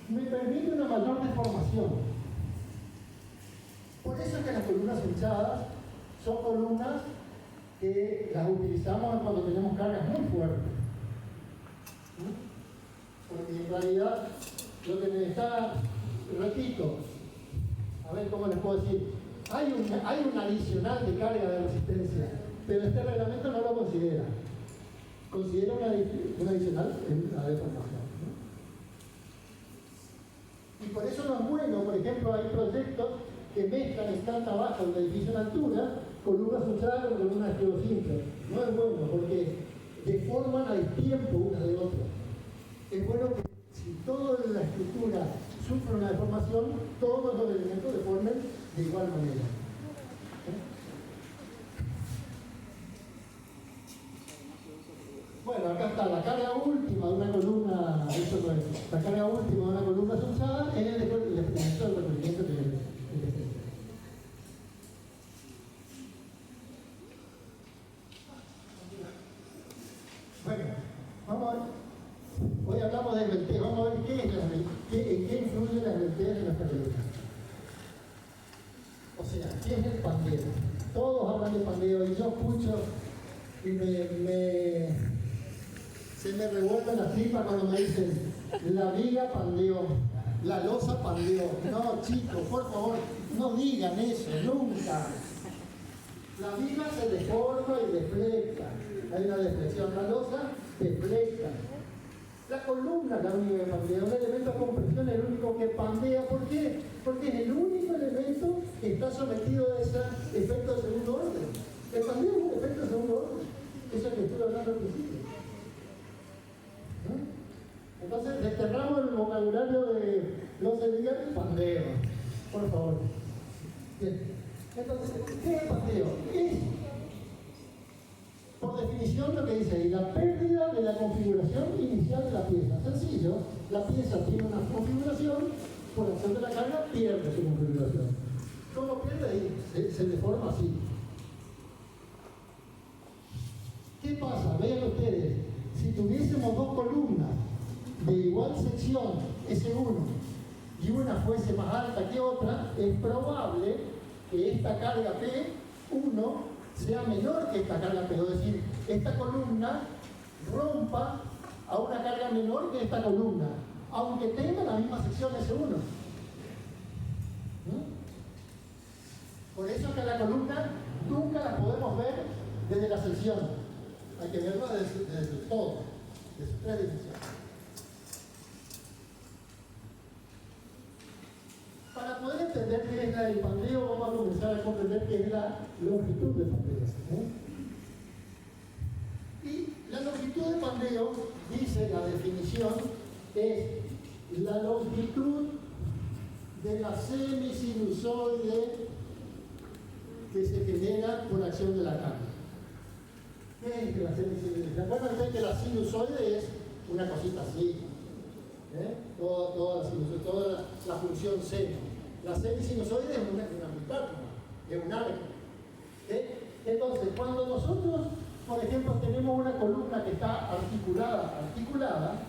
Me permite una mayor deformación. Por eso es que las columnas hinchadas son columnas que las utilizamos cuando tenemos cargas muy fuertes. Porque en realidad lo que necesita, repito, a ver cómo les puedo decir, hay un adicional de carga de resistencia, pero este reglamento no lo considera. Considera un adicional en la deformación. Y por eso no es bueno, por ejemplo, hay proyectos que mezclan en planta baja un edificio en altura, columnas sunchadas con columnas de estribo simple. No es bueno porque deforman al tiempo una de otra. Es bueno que si toda la estructura sufre una deformación, todos los elementos deformen de igual manera. Bueno, acá está la carga última de una columna, la carga última de una columna sunchada en el experimento del recubrimiento que Bueno, vamos a ver. Hoy hablamos de velteo, vamos a ver en qué influye la velteo en nuestra columna. O sea, ¿qué es el pandeo? Todos hablan de pandeo y yo escucho y se me revuelve la tripa cuando me dicen la viga pandeó, la losa pandeó. No, chicos, por favor, no digan eso, nunca. La viga se deforma y deflecta. Hay una deflexión, la losa deflecta. La columna es la única que pandea, un elemento de compresión es el único que pandea. ¿Por qué? Porque es el único elemento que está sometido a ese efecto de segundo orden. El pandeo es un efecto de segundo orden. Eso es lo que estuve hablando al principio. Entonces, desterramos el vocabulario de los edificios pandeo. Por favor. Bien. Entonces, ¿qué es el pandeo? Es, por definición, lo que dice ahí, la pérdida de la configuración inicial de la pieza. Sencillo, la pieza tiene una configuración, por acción de la carga, pierde su configuración. ¿Cómo pierde ahí? Se deforma así. ¿Qué pasa? Vean ustedes, si tuviésemos dos columnas de igual sección, S1, y una fuese más alta que otra, es probable que esta carga P1 sea menor que esta carga P2, es decir, esta columna rompa a una carga menor que esta columna, aunque tenga la misma sección S1. Por eso es que la columna nunca la podemos ver desde la sección, hay que verla desde todo, de sus tres dimensiones. Para poder entender qué es el pandeo, vamos a comenzar a comprender qué es la longitud de pandeo. Y la longitud de pandeo, dice la definición, es la longitud de la semisinusoide que se genera por acción de la carga. ¿Qué es la semisinusoide? ¿Se acuerdan ustedes que la sinusoide es una cosita así? Toda la función seno. La semisinusoide es una mitad, es un arco. Entonces, cuando nosotros, por ejemplo, tenemos una columna que está articulada,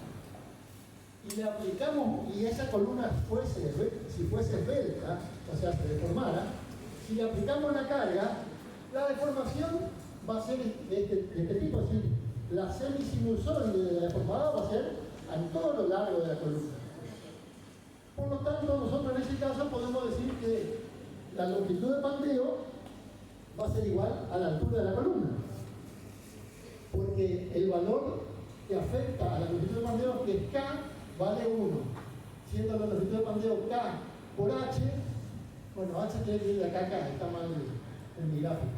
y le aplicamos, y esa columna si fuese esbelta, o sea, se deformara, si le aplicamos una carga, la deformación va a ser de este tipo, es decir, la semisinusoide de la deformada va a ser a todo lo largo de la columna. Por lo tanto, nosotros en ese caso podemos decir que la longitud de pandeo va a ser igual a la altura de la columna, porque el valor que afecta a la longitud de pandeo, que es K, vale 1, siendo la longitud de pandeo K por H. Bueno, H tiene que ir de acá a acá, está mal en mi gráfico,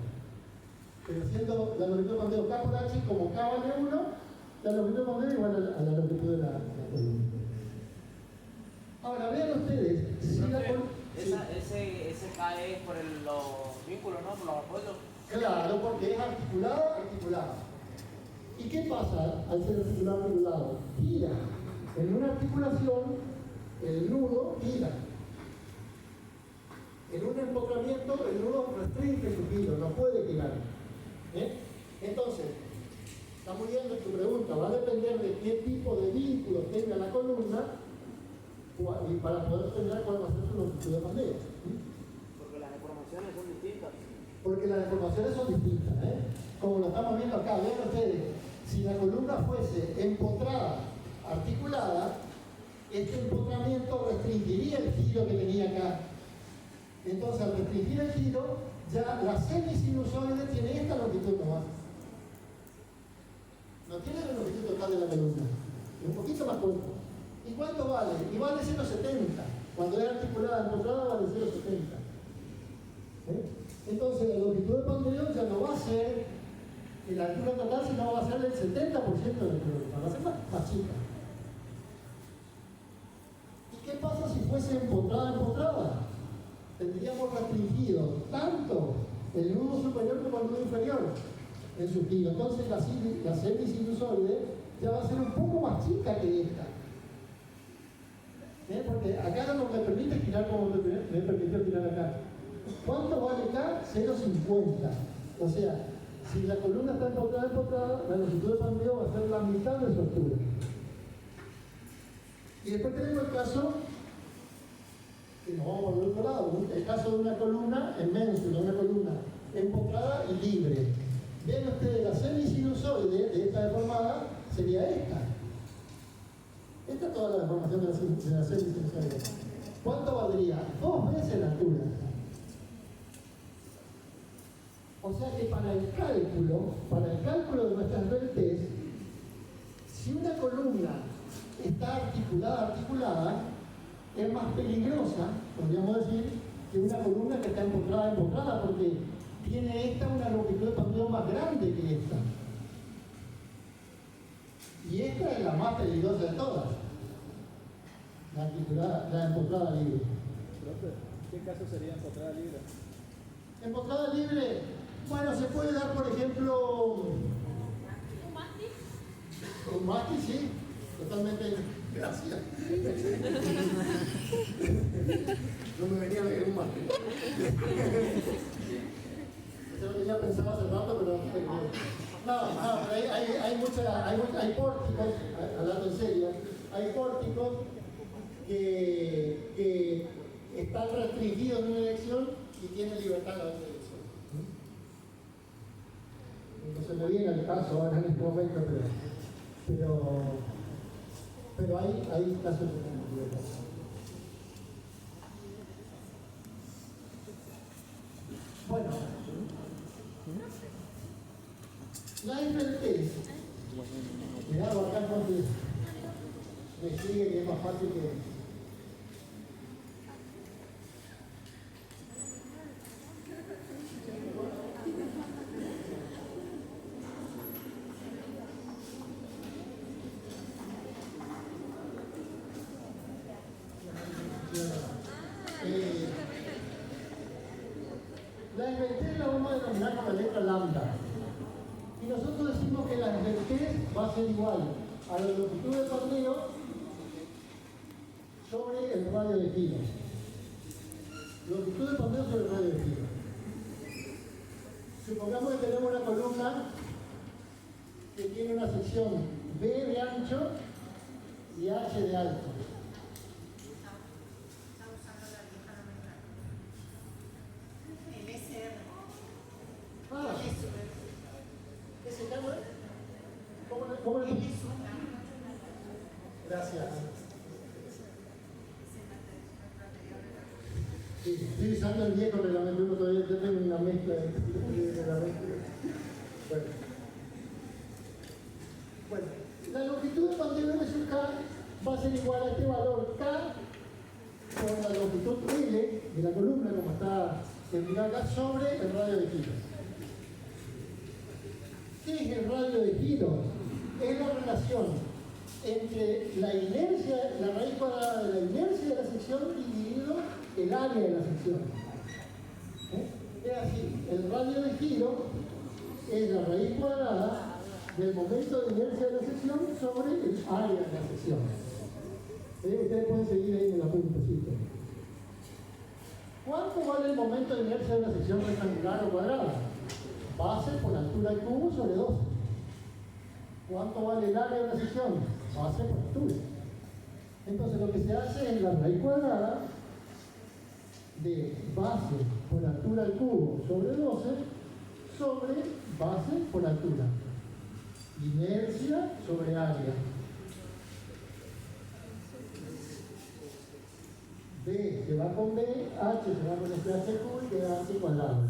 pero siendo la longitud de pandeo K por H, como K vale 1, la longitud de pandeo es igual a la longitud de la columna. Ahora, vean ustedes, si la columna... Ese K es por los vínculos, ¿no? Por los apoyos. Claro, porque es articulado. ¿Y qué pasa al ser articulado? Gira. En una articulación, el nudo gira. En un empotramiento, el nudo restringe su giro, no puede girar. Entonces, estamos viendo tu pregunta, va a depender de qué tipo de vínculos tenga la columna y para poder determinar cuál va a ser su longitud de pandeo. Porque las deformaciones son distintas. Porque las deformaciones son distintas. Como lo estamos viendo acá, vean ustedes, si la columna fuese empotrada, articulada, este empotramiento restringiría el giro que tenía acá. Entonces, al restringir el giro, ya la semisinusoide tiene esta longitud nomás. No tiene la longitud total de la columna, es un poquito más corto. ¿Y cuánto vale? Y vale 0,70. Cuando es articulada, empotrada, vale 0,70. Entonces, la longitud de pandeo ya no va a ser la altura total, sino va a ser el 70% de la columna, va a ser más chica. ¿Y qué pasa si fuese empotrada? Tendríamos restringido tanto el nudo superior como el nudo inferior en su giro. Entonces la semisinusoide ya va a ser un poco más chica que esta. Porque acá no me permite girar como me permitió girar acá. ¿Cuánto vale acá? 0,50. O sea, si la columna está empotrada, la longitud de pandeo va a ser la mitad de su altura. Y después tenemos el caso, que nos vamos por el otro lado, el caso de una columna en ménsula, una columna empotrada y libre. Ven ustedes, la semisinusoide de esta deformada sería esta. Esta es toda la deformación de la semisinusoide. ¿Cuánto valdría? 2 veces la altura. O sea que para el cálculo de nuestras esbeltez, si una columna está articulada, es más peligrosa, podríamos decir, que una columna que está empotrada, porque tiene esta una longitud de pandeo más grande que esta. Y esta es la más peligrosa de todas, la empotrada libre. Profe, ¿qué caso sería empotrada libre? Empotrada libre, bueno, se puede dar, por ejemplo, un mástil, sí, totalmente. Gracias. No me venía a ver un mástil. Eso lo tenía pensado hace rato, pero no, pero hay pórticos, hablando en serio, hay pórticos que están restringidos en una dirección y tienen libertad en la otra dirección. No se me viene el caso ahora en este momento, pero hay casos de libertad. Bueno, la esbeltez, mirado acá no me sigue que es más fácil que... La esbeltez la vamos a denominar con la letra lambda. Y nosotros decimos que la esbeltez va a ser igual a la longitud del pandeo sobre el radio de giro. Longitud del pandeo sobre el radio de giro. Supongamos que tenemos una columna que tiene una sección B de ancho y H de alto. Ah, ¿ese cambio? ¿Cómo le Gracias. Sí, estoy usando el viejo reglamento 1 todavía, yo tengo una mezcla de reglamento. Bueno, la longitud del pandeo de su K va a ser igual a este valor K por la longitud L de la columna, como está indicado acá, sobre el radio de giros. ¿Qué es el radio de giros? Es la relación entre la inercia, la raíz cuadrada de la inercia de la sección dividido el área de la sección. Es así, el radio de giro es la raíz cuadrada del momento de inercia de la sección sobre el área de la sección. Ustedes pueden seguir ahí en la puntecita. ¿Cuánto vale el momento de inercia de una sección rectangular o cuadrada? Base por altura al cubo sobre 12. ¿Cuánto vale el área de una sección? Base por altura. Entonces lo que se hace es la raíz cuadrada de base por altura al cubo sobre 12 sobre base por altura. Inercia sobre área. B se va con B, H se va con este H cubo y queda H cuadrado.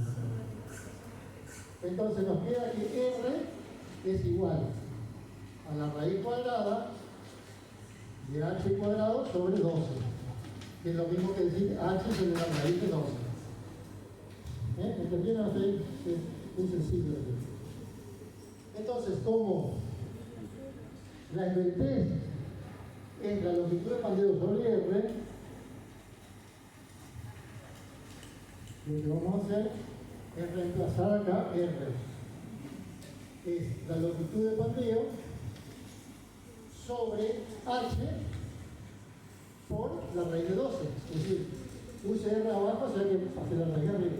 Entonces nos queda que R es igual a la raíz cuadrada de H cuadrado sobre 12, que es lo mismo que decir H sobre la raíz de 12. ¿Entendieron? Es muy sencillo. Entonces, como la esbeltez es la longitud de pandeo sobre R, lo que vamos a hacer es reemplazar acá R. Es la longitud de pandeo sobre H por la raíz de 12. Es decir, use R abajo, o sea que hace la raíz arriba.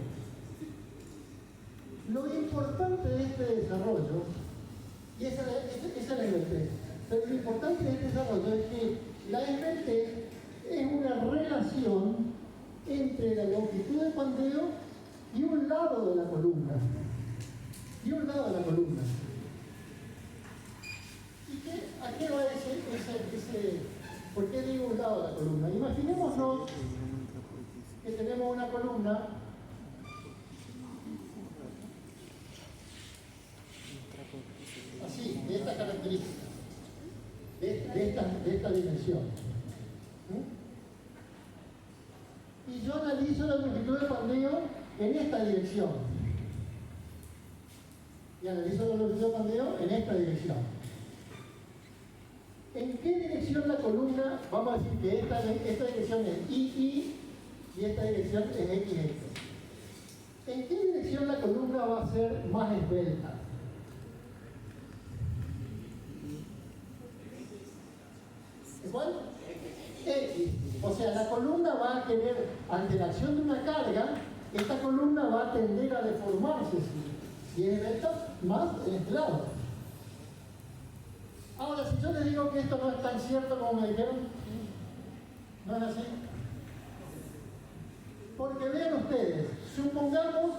Lo importante de este desarrollo, y esa es la esbeltez, pero lo importante de este desarrollo es que la esbeltez es una relación entre la longitud de pandeo y un lado de la columna. Y un lado de la columna. ¿Y a qué va ese? ¿Por qué digo un lado de la columna? Imaginémonos que tenemos una columna así, de esta característica, de esta dimensión. Y yo analizo la longitud de pandeo en esta dirección. Y analizo la longitud de pandeo en esta dirección. ¿En qué dirección la columna? Vamos a decir que esta dirección es II y esta dirección es XX. ¿En qué dirección la columna va a ser más esbelta? ¿Cuál? X. O sea, la columna va a querer, ante la acción de una carga, esta columna va a tender a deformarse. Si es esbelta, más es lado. Ahora, si yo les digo que esto no es tan cierto como me dijeron, ¿no es así? Porque vean ustedes, supongamos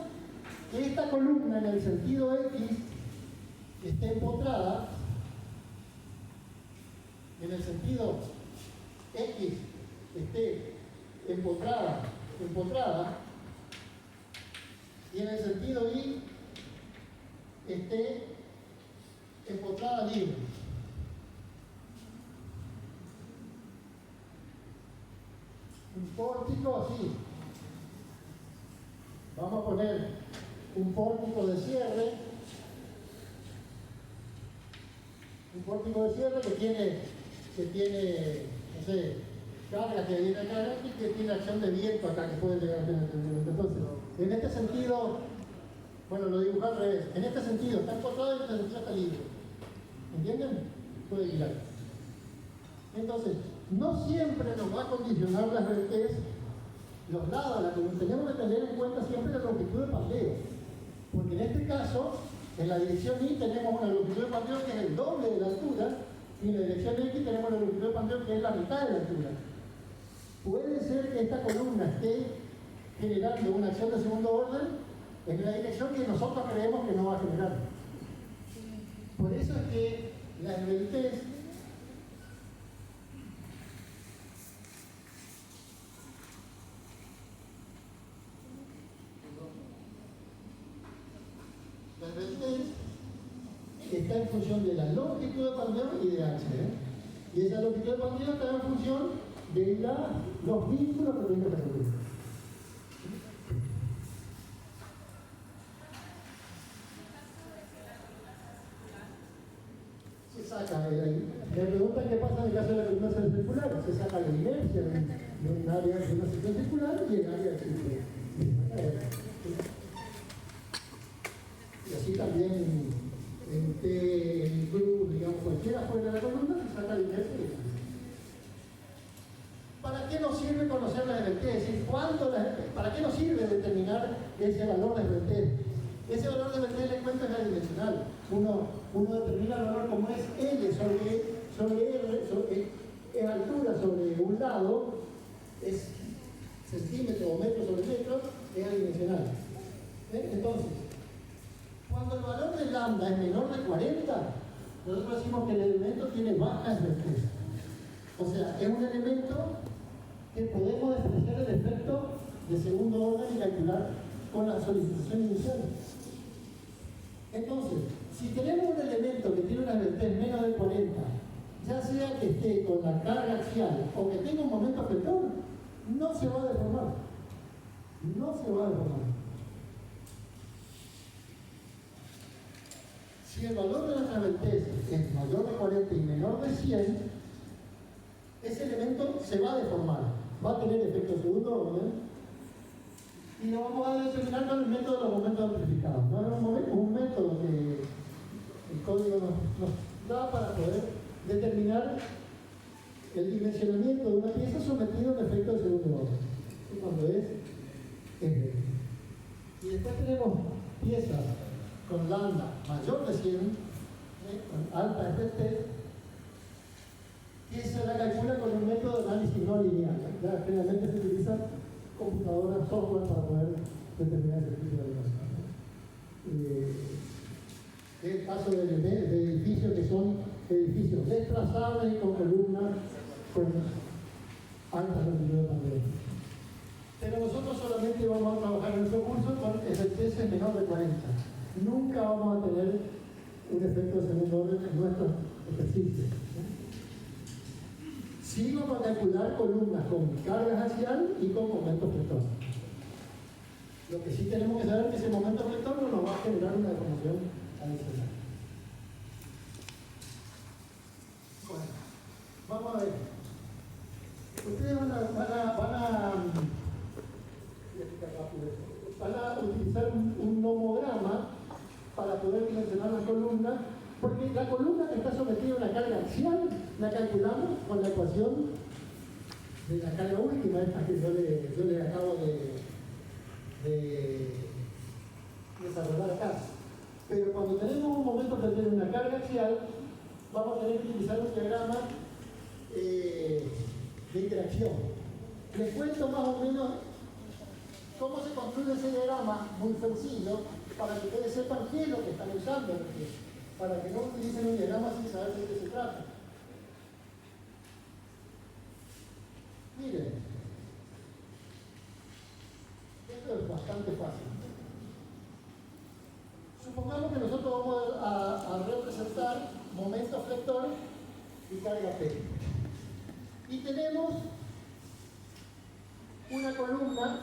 que esta columna en el sentido X esté empotrada, en el sentido X esté empotrada, y en el sentido Y esté empotrada libre. Un pórtico así. Vamos a poner un pórtico de cierre. Un pórtico de cierre que tiene, no sé, carga que viene acá y que tiene acción de viento acá que puede llegar a tener. Entonces, En este sentido, bueno, lo dibujé al revés. En este sentido está encontrado y en este sentido está libre. ¿Entienden? Puede girar. Entonces, no siempre nos va a condicionar la RTs los lados, la que tenemos que tener en cuenta siempre la longitud de pandeo. Porque en este caso, en la dirección Y tenemos una longitud de pandeo que es el doble de la altura, y en la dirección X tenemos una longitud de pandeo que es la mitad de la altura. Puede ser que esta columna esté generando una acción de segundo orden en la dirección que nosotros creemos que no va a generar. Por eso es que las RTs está en función de la longitud de pandeo y de H. Y esa longitud de pandeo está en función de los vínculos que tiene la columna. Se saca, me preguntan qué pasa en el caso de la columna circular. Se saca la inercia de un área de una sección circular y el área de círculo. Y así también en T, en cruz, digamos, cualquiera fuera de la columna, se saca la inercia y la. ¿Para qué nos sirve conocer la RT? Es decir, ¿para qué nos sirve determinar ese valor de RT? Ese valor de RT le cuento es adimensional. Uno determina el valor como es L sobre R, es altura sobre un lado, es centímetro o metro sobre metro, es adimensional. Entonces, cuando el valor de lambda es menor de 40, nosotros decimos que el elemento tiene baja RT. O sea, es un elemento que podemos despreciar el efecto de segundo orden y calcular con la solicitación inicial. Entonces, si tenemos un elemento que tiene una RT menos de 40, ya sea que esté con la carga axial o que tenga un momento efector, no se va a deformar. No se va a deformar. Si el valor de nuestra RT es mayor de 40 y menor de 100, ese elemento se va a deformar, va a tener efecto de segundo orden y lo vamos a determinar con el método de los momentos amplificados. ¿No? Es un método que el código nos da para poder determinar el dimensionamiento de una pieza sometido a un efecto de segundo orden. Y cuando es B. Y después tenemos piezas con lambda mayor de 100, con alta RT, y se la calcula con un método de análisis no lineal. Ya generalmente se utiliza computadoras, software para poder determinar ese tipo de relación. Es el caso de edificios que son edificios desplazables y con columnas con alta longitud de pandeo. Pero nosotros solamente vamos a trabajar en nuestro curso con RTs menor de 40. Nunca vamos a tener un efecto de segundo orden en nuestros ejercicios. Sí vamos a calcular columnas con cargas axial y con momento flector. Lo que sí tenemos que saber es que ese momento flector no nos va a generar una deformación adicional. Bueno, vamos a ver. Ustedes van a utilizar un nomograma para poder dimensionar las columnas, porque la columna que está sometida a una carga axial la calculamos con la ecuación de la carga última, esta que yo le acabo de desarrollar acá. Pero cuando tenemos un momento que tiene una carga axial, vamos a tener que utilizar un diagrama de interacción. Les cuento más o menos cómo se construye ese diagrama, muy sencillo, para que ustedes sepan qué es lo que están usando, para que no utilicen un diagrama sin saber de qué se trata. Miren, esto es bastante fácil. Supongamos que nosotros vamos a representar momento flector y carga P. Y tenemos una columna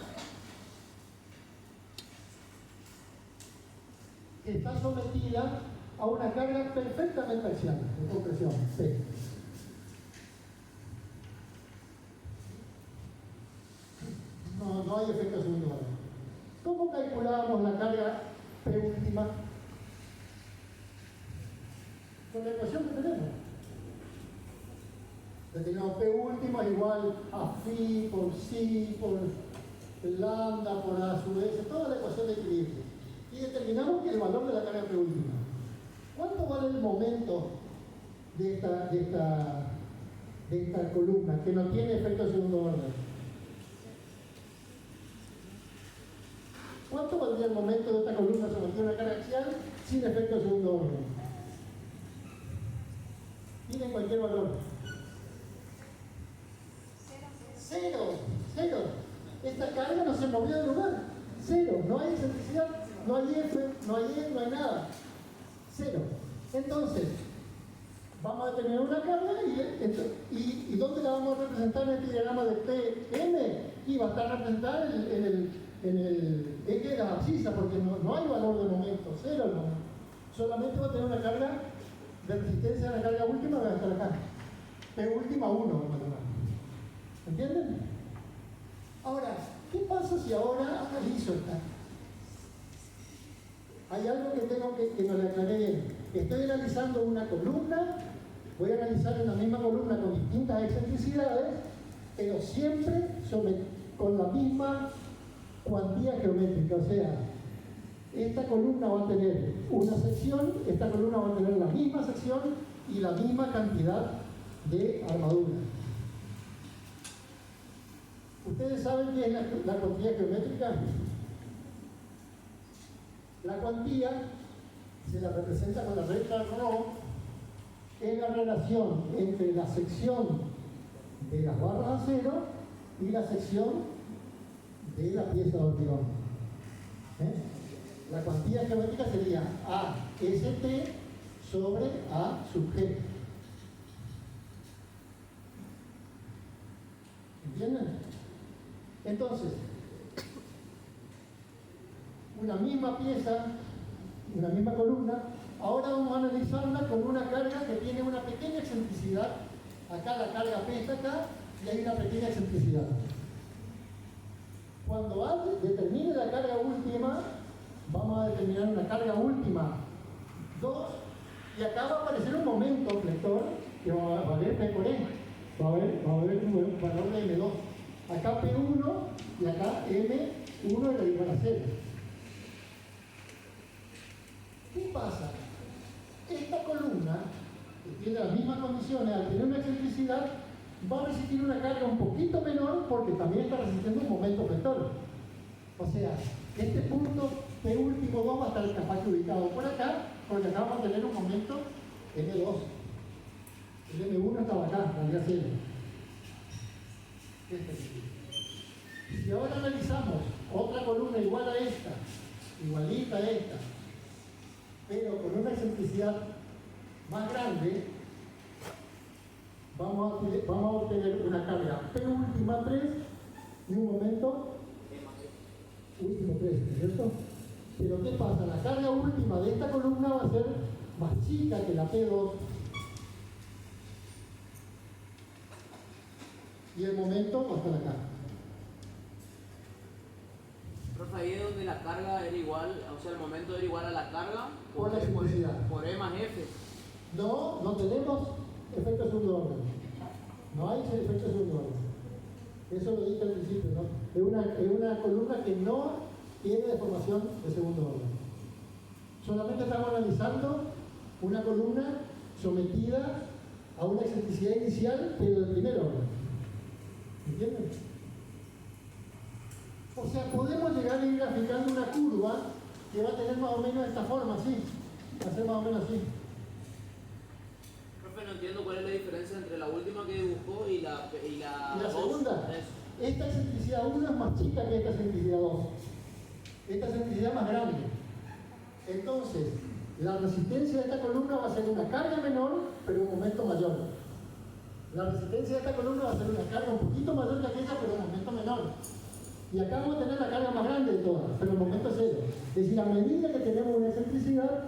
que está sometida a una carga perfectamente axial de compresión, P. No hay efecto segundo orden. ¿Cómo última es igual a phi por psi por lambda por a su vez, toda la ecuación de equilibrio. Y determinamos que el valor de la carga P última. ¿Cuánto vale el momento de esta columna que no tiene efecto de segundo orden? ¿Cuánto valdría el momento de esta columna sometida a una carga axial sin efecto de segundo orden? Tienen cualquier valor. Cero. Esta carga no se movió del lugar. Cero. No hay excentricidad, no hay F, no hay E, no hay nada. Cero. Entonces, vamos a determinar una carga y ¿dónde la vamos a representar en este diagrama de PM? Y va a estar representada en el eje de la abscisa, porque no hay valor de momento, cero el momento. Solamente va a tener una carga de resistencia a la carga última, va a estar acá. P última 1, vamos a llamar. ¿Entienden? Ahora, ¿qué pasa si ahora analizo esta? Hay algo que tengo que no le aclaré bien. Estoy analizando una columna, voy a analizar una misma columna con distintas excentricidades, pero siempre con la misma cuantía geométrica. O sea, esta columna va a tener una sección, esta columna va a tener la misma sección y la misma cantidad de armadura. ¿Ustedes saben qué es la cuantía geométrica? La cuantía se la representa con la recta ρ, es la relación entre la sección de las barras de acero y la sección de la pieza de hormigón. La cuantía geométrica sería AST sobre A sub G. ¿Entienden? Entonces, una misma pieza, una misma columna, ahora vamos a analizarla con una carga que tiene una pequeña excentricidad. Acá la carga P está acá y hay una pequeña excentricidad. Cuando A determine la carga última, vamos a determinar una carga última 2 y acá va a aparecer un momento flector que va a valer P por E. Va a haber un valor de M2. Acá P1 y acá M1 era igual a 0. ¿Qué pasa? Esta columna, que tiene las mismas condiciones, al tener una excentricidad, va a resistir una carga un poquito menor porque también está resistiendo un momento flector. O sea, este punto P último 2 va a estar capaz que ubicado por acá, porque acá vamos a tener un momento M2. El M1 estaba acá, valía 0. Si ahora analizamos otra columna igual a esta, igualita a esta, pero con una excentricidad más grande, vamos a obtener una carga P última 3 y un momento último 3, ¿cierto? Pero ¿qué pasa? La carga última de esta columna va a ser más chica que la P2 y el momento va a estar acá. Profe, ahí es donde la carga era igual, o sea, el momento era igual a la carga Por la excentricidad. por E más F. No tenemos efecto de segundo orden. No hay efecto de segundo orden. Eso lo dije al principio, ¿no? Es una columna que no tiene deformación de segundo orden. Solamente estamos analizando una columna sometida a una excentricidad inicial, pero de primer orden. ¿Entienden? O sea, podemos llegar a ir graficando una curva que va a tener más o menos esta forma, así. Va a ser más o menos así. Profe, no entiendo cuál es la diferencia entre la última que dibujó y la ¿Y la dos. segunda? Eso. Esta excentricidad 1 es más chica que esta excentricidad 2. Esta excentricidad es más grande. Entonces, la resistencia de esta columna va a ser una carga menor, pero un momento mayor. La resistencia de esta columna va a ser una carga un poquito mayor que aquella, pero un momento menor. Y acá vamos a tener la carga más grande de todas, pero el momento es cero. Es decir, a medida que tenemos una excentricidad,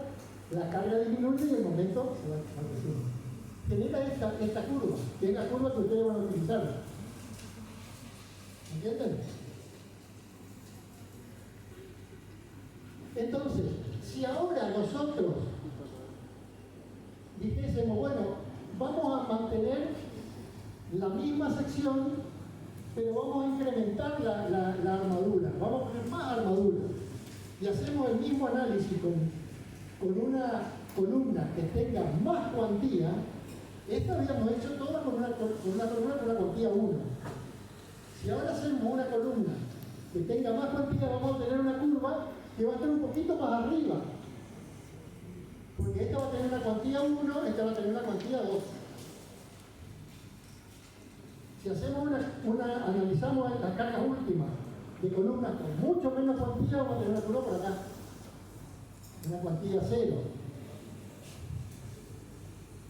la carga disminuye y el momento se va creciendo. Genera esta curva, que es la curva que ustedes van a utilizar. ¿Entienden? Entonces, si ahora nosotros dijésemos, bueno, vamos a mantener la misma sección, pero vamos a incrementar la armadura, vamos a poner más armadura. Y hacemos el mismo análisis con una columna que tenga más cuantía. Esta habíamos hecho toda con una columna con la cuantía 1. Si ahora hacemos una columna que tenga más cuantía, vamos a tener una curva que va a estar un poquito más arriba. Porque esta va a tener una cuantía 1, esta va a tener una cuantía 2. Si hacemos analizamos las cargas últimas de columnas con mucho menos cuantía, vamos a tener una curva por acá. Una cuantía 0.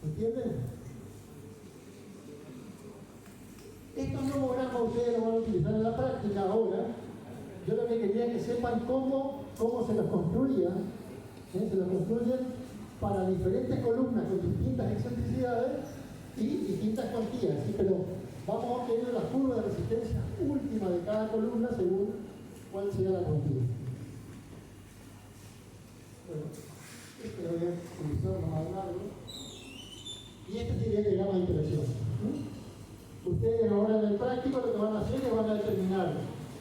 ¿Entienden? Estos nomogramas ustedes los van a utilizar en la práctica ahora. Yo lo que quería es que sepan cómo se los construían. Se los construyen para diferentes columnas con distintas excentricidades y distintas cuantías. ¿Sí? Pero vamos a obtener la curva de resistencia última de cada columna según cuál sea la cuantía. Bueno, este lo voy a utilizar más largo. Y este sería el diagrama de interacción. Ustedes ahora en el práctico lo que van a hacer es van a determinar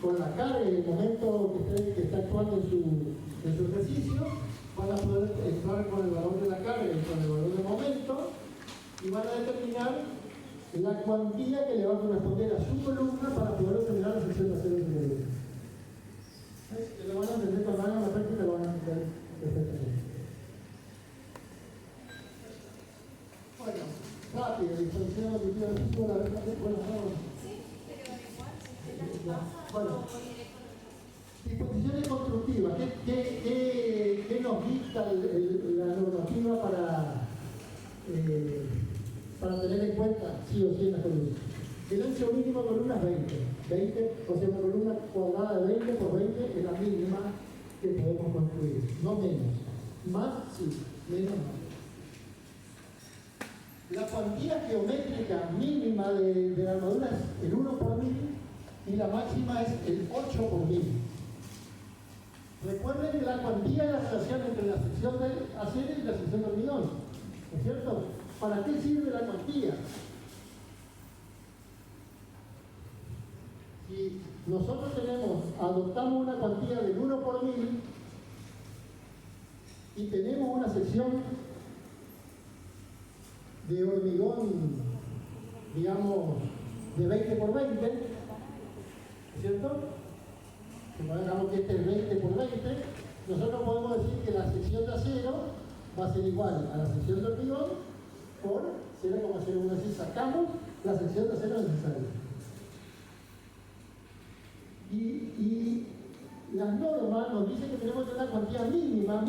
con la carga y el momento que está actuando en su ejercicio, van a poder entrar con el valor de la carga y con el valor del momento y van a determinar la cuantía que le va a corresponder a su columna para poder determinar la sección de acero superior. Lo van a entender cuando hagan la práctica, lo van a entender perfectamente. Bueno, rápido, disposición auditiva de física, a ver, Sí, pero igual, bueno, disposiciones constructivas. ¿Qué nos dicta la normativa para tener en cuenta sí o sí en las columnas? El ancho mínimo de columna es 20, o sea, una columna cuadrada de 20 por 20 es la mínima que podemos construir, no menos. Más sí, menos no. La cuantía geométrica mínima de la armadura es el 1 por 1000 y la máxima es el 8 por 1000. Recuerden que la cuantía es la relación entre la sección de acero y la sección de hormigón, ¿no es cierto? ¿Para qué sirve la cuantía? Si nosotros adoptamos una cuantía del 1 por 1000 y tenemos una sección de hormigón, digamos, de 20 por 20, ¿es cierto? Supongamos que este es 20 por 20, nosotros podemos decir que la sección de acero va a ser igual a la sección de hormigón por 0,01. Así sacamos la sección de acero necesaria. Y las normas nos dicen que tenemos que tener una cuantía mínima,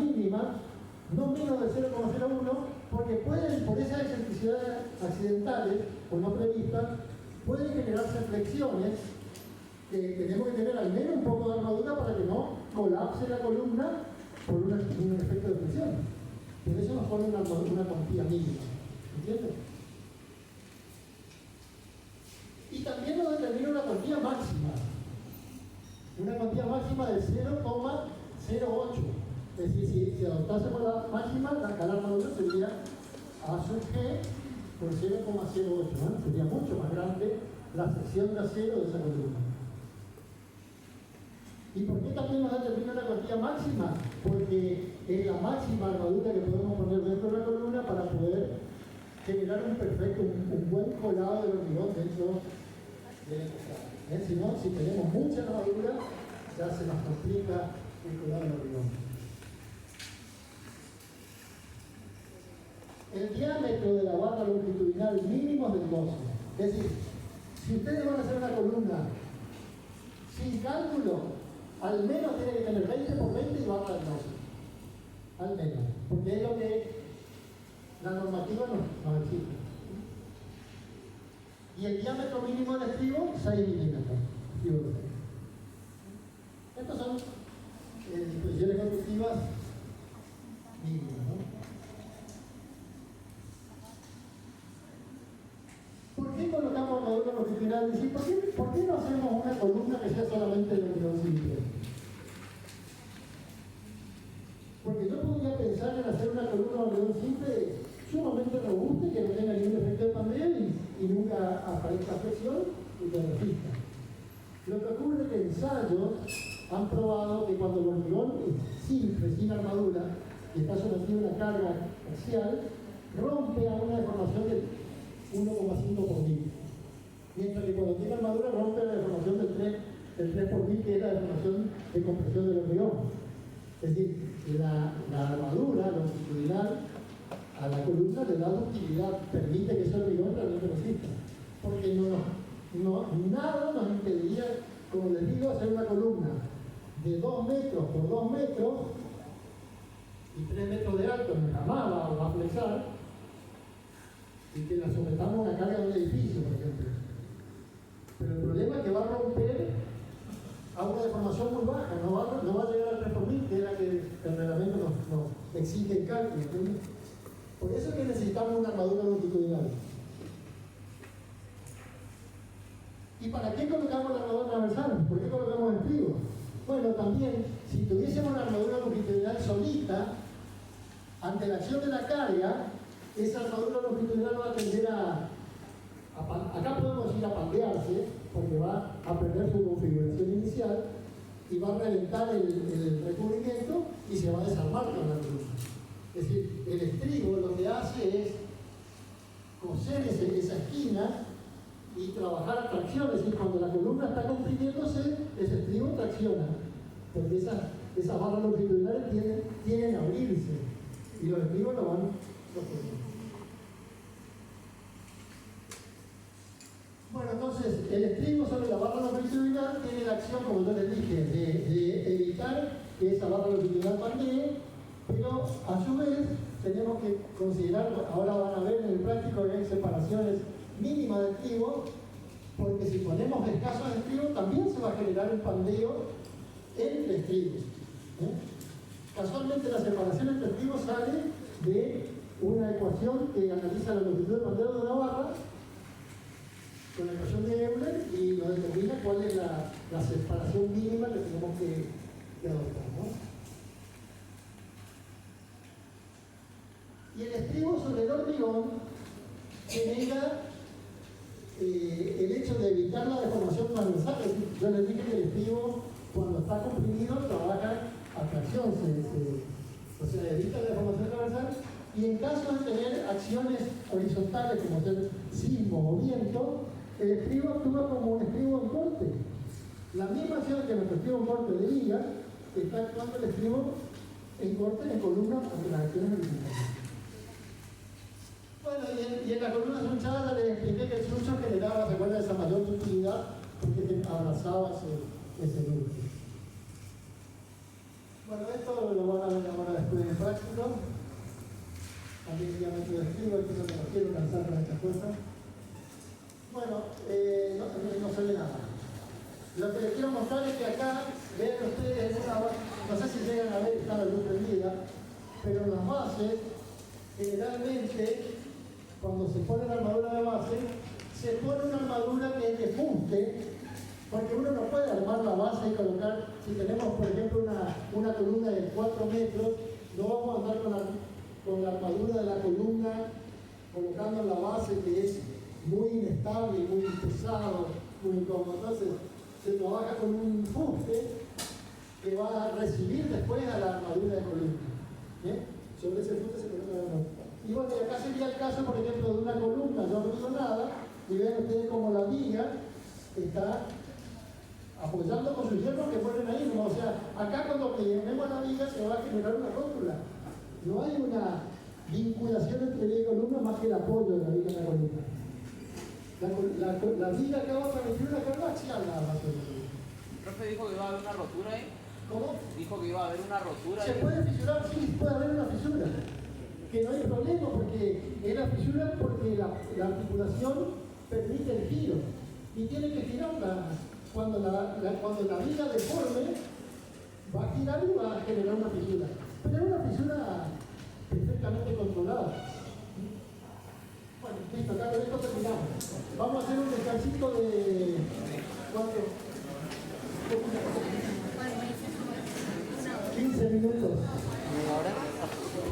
no menos de 0,01, porque pueden, por esas excentricidades accidentales o no previstas, pueden generarse flexiones que tenemos que tener al menos un poco de armadura para que no colapse la columna por un efecto de flexión. Por eso nos pone una cuantía mínima. ¿Entiendes? Y también nos determina una cuantía máxima. Una cuantía máxima de 0,08. Es decir, si adoptásemos la máxima, la armadura sería A sub G por 0,08. ¿no? Sería mucho más grande la sección de acero de esa columna. ¿Y por qué también nos determina una cuantía máxima? Porque es la máxima armadura que podemos poner dentro de la columna para poder generar un buen colado del hormigón dentro de la encofrada. Si no, si tenemos mucha armadura, ya se nos complica el colado del hormigón. El diámetro de la barra longitudinal mínimo es del 12. Es decir, si ustedes van a hacer una columna sin cálculo, al menos tiene que tener 20 por 20 y barra del 12. Al menos. Porque es lo que la normativa nos exige. Y el diámetro mínimo del estribo, 6 milímetros. Estas son disposiciones constructivas mínimas, ¿no? ¿Por qué colocamos armadura longitudinal? ¿Por qué no hacemos una columna que sea solamente de hormigón simple? Porque yo podría pensar en hacer una columna de hormigón simple sumamente robusta y que no tenga ningún efecto de pandeo y nunca aparezca flexión y que resista. Lo que ocurre es que ensayos han probado que cuando el hormigón es simple, sin armadura, y está sometido a una carga axial, rompe a una deformación de 1,5 por mil. Mientras que cuando tiene armadura rompe la deformación del 3 por mil, que es la deformación de compresión del hormigón. Es decir, la armadura longitudinal a la columna le da ductilidad, permite que ese hormigón realmente resista. Porque nada nos impediría, como les digo, hacer una columna de 2 metros por 2 metros y 3 metros de alto, jamás va a flexar, y que la sometamos a una carga de un edificio, por ejemplo. Pero el problema es que va a romper a una deformación muy baja, no va a llegar al 3 por mil, que es la que el reglamento nos exige el cálculo. ¿Entiendes? Por eso es que necesitamos una armadura longitudinal. ¿Y para qué colocamos la armadura transversal? ¿Por qué colocamos estribos? Bueno, también, si tuviésemos una armadura longitudinal solita, ante la acción de la carga, esa armadura longitudinal va a tender acá podemos decir a pandearse, porque va a perder su configuración inicial y va a reventar el recubrimiento y se va a desarmar con la columna. Es decir, el estribo lo que hace es coser esa esquina y trabajar a tracción. Es decir, cuando la columna está comprimiéndose, ese estribo tracciona, porque esas barras longitudinales tienen a abrirse y los estribos lo van sosteniendo. Bueno, entonces, el estribo sobre la barra longitudinal tiene la acción, como yo les dije, de evitar que esa barra longitudinal pandee, pero a su vez tenemos que considerar, ahora van a ver en el práctico que hay separaciones mínimas de estribo, porque si ponemos escasos estribos también se va a generar un pandeo entre estribos. Casualmente la separación entre estribos sale de una ecuación que analiza la longitud de pandeo de una barra con la ecuación de Euler y nos determina cuál es la separación mínima que tenemos que adoptar, ¿no? Y el estribo sobre el hormigón genera el hecho de evitar la deformación transversal. Es decir, yo les dije que el estribo, cuando está comprimido, trabaja a tracción, o sea, evita la deformación transversal. Y en caso de tener acciones horizontales como ser sismo o viento, el estribo actúa como un estribo en corte. La misma acción que nuestro estribo en corte de viga, está actuando el estribo en corte en columna ante las acciones horizontales. Bueno, y en la columna tronchada les expliqué que el troncho generaba, ¿se acuerdan de esa mayor ductilidad? Porque abrazaba ese núcleo. Bueno, esto lo van a ver ahora después en práctico. También ya me estribo, esto no quiero cansar con estas cosas. Bueno, no se ve nada. Lo que les quiero mostrar es que acá, vean ustedes, no sé si llegan a ver, está la luz prendida, pero en las bases, generalmente, cuando se pone la armadura de base, se pone una armadura que es de fuste, porque uno no puede armar la base y colocar, si tenemos por ejemplo una columna de 4 metros, no vamos a andar con la armadura de la columna colocando la base, que es muy inestable, muy pesado, muy incómodo. Entonces se trabaja con un fuste que va a recibir después a la armadura de columna. ¿Bien? Sobre ese fuste se coloca la armadura. Y bueno, y acá sería el caso, por ejemplo, de una columna, yo no digo nada, y ven ustedes como la viga está apoyando con sus hierros que ponen ahí, ¿no? O sea, acá cuando ponemos la viga se va a generar una rótula. No hay una vinculación entre viga y columna más que el apoyo de la viga en la columna. La viga acá va a permitir una carga axial nada más. El profe dijo que iba a haber una rotura ahí. ¿Cómo? Dijo que iba a haber una rotura Se ahí. puede fisurar, sí, puede haber una fisura. Que no hay problema porque es la fisura porque la articulación permite el giro y tiene que girarla. Cuando la viga deforme va a girar y va a generar una fisura, pero es una fisura perfectamente controlada. Bueno, listo, acá con esto terminamos. Vamos a hacer un descansito de ¿cuánto? 15 minutos.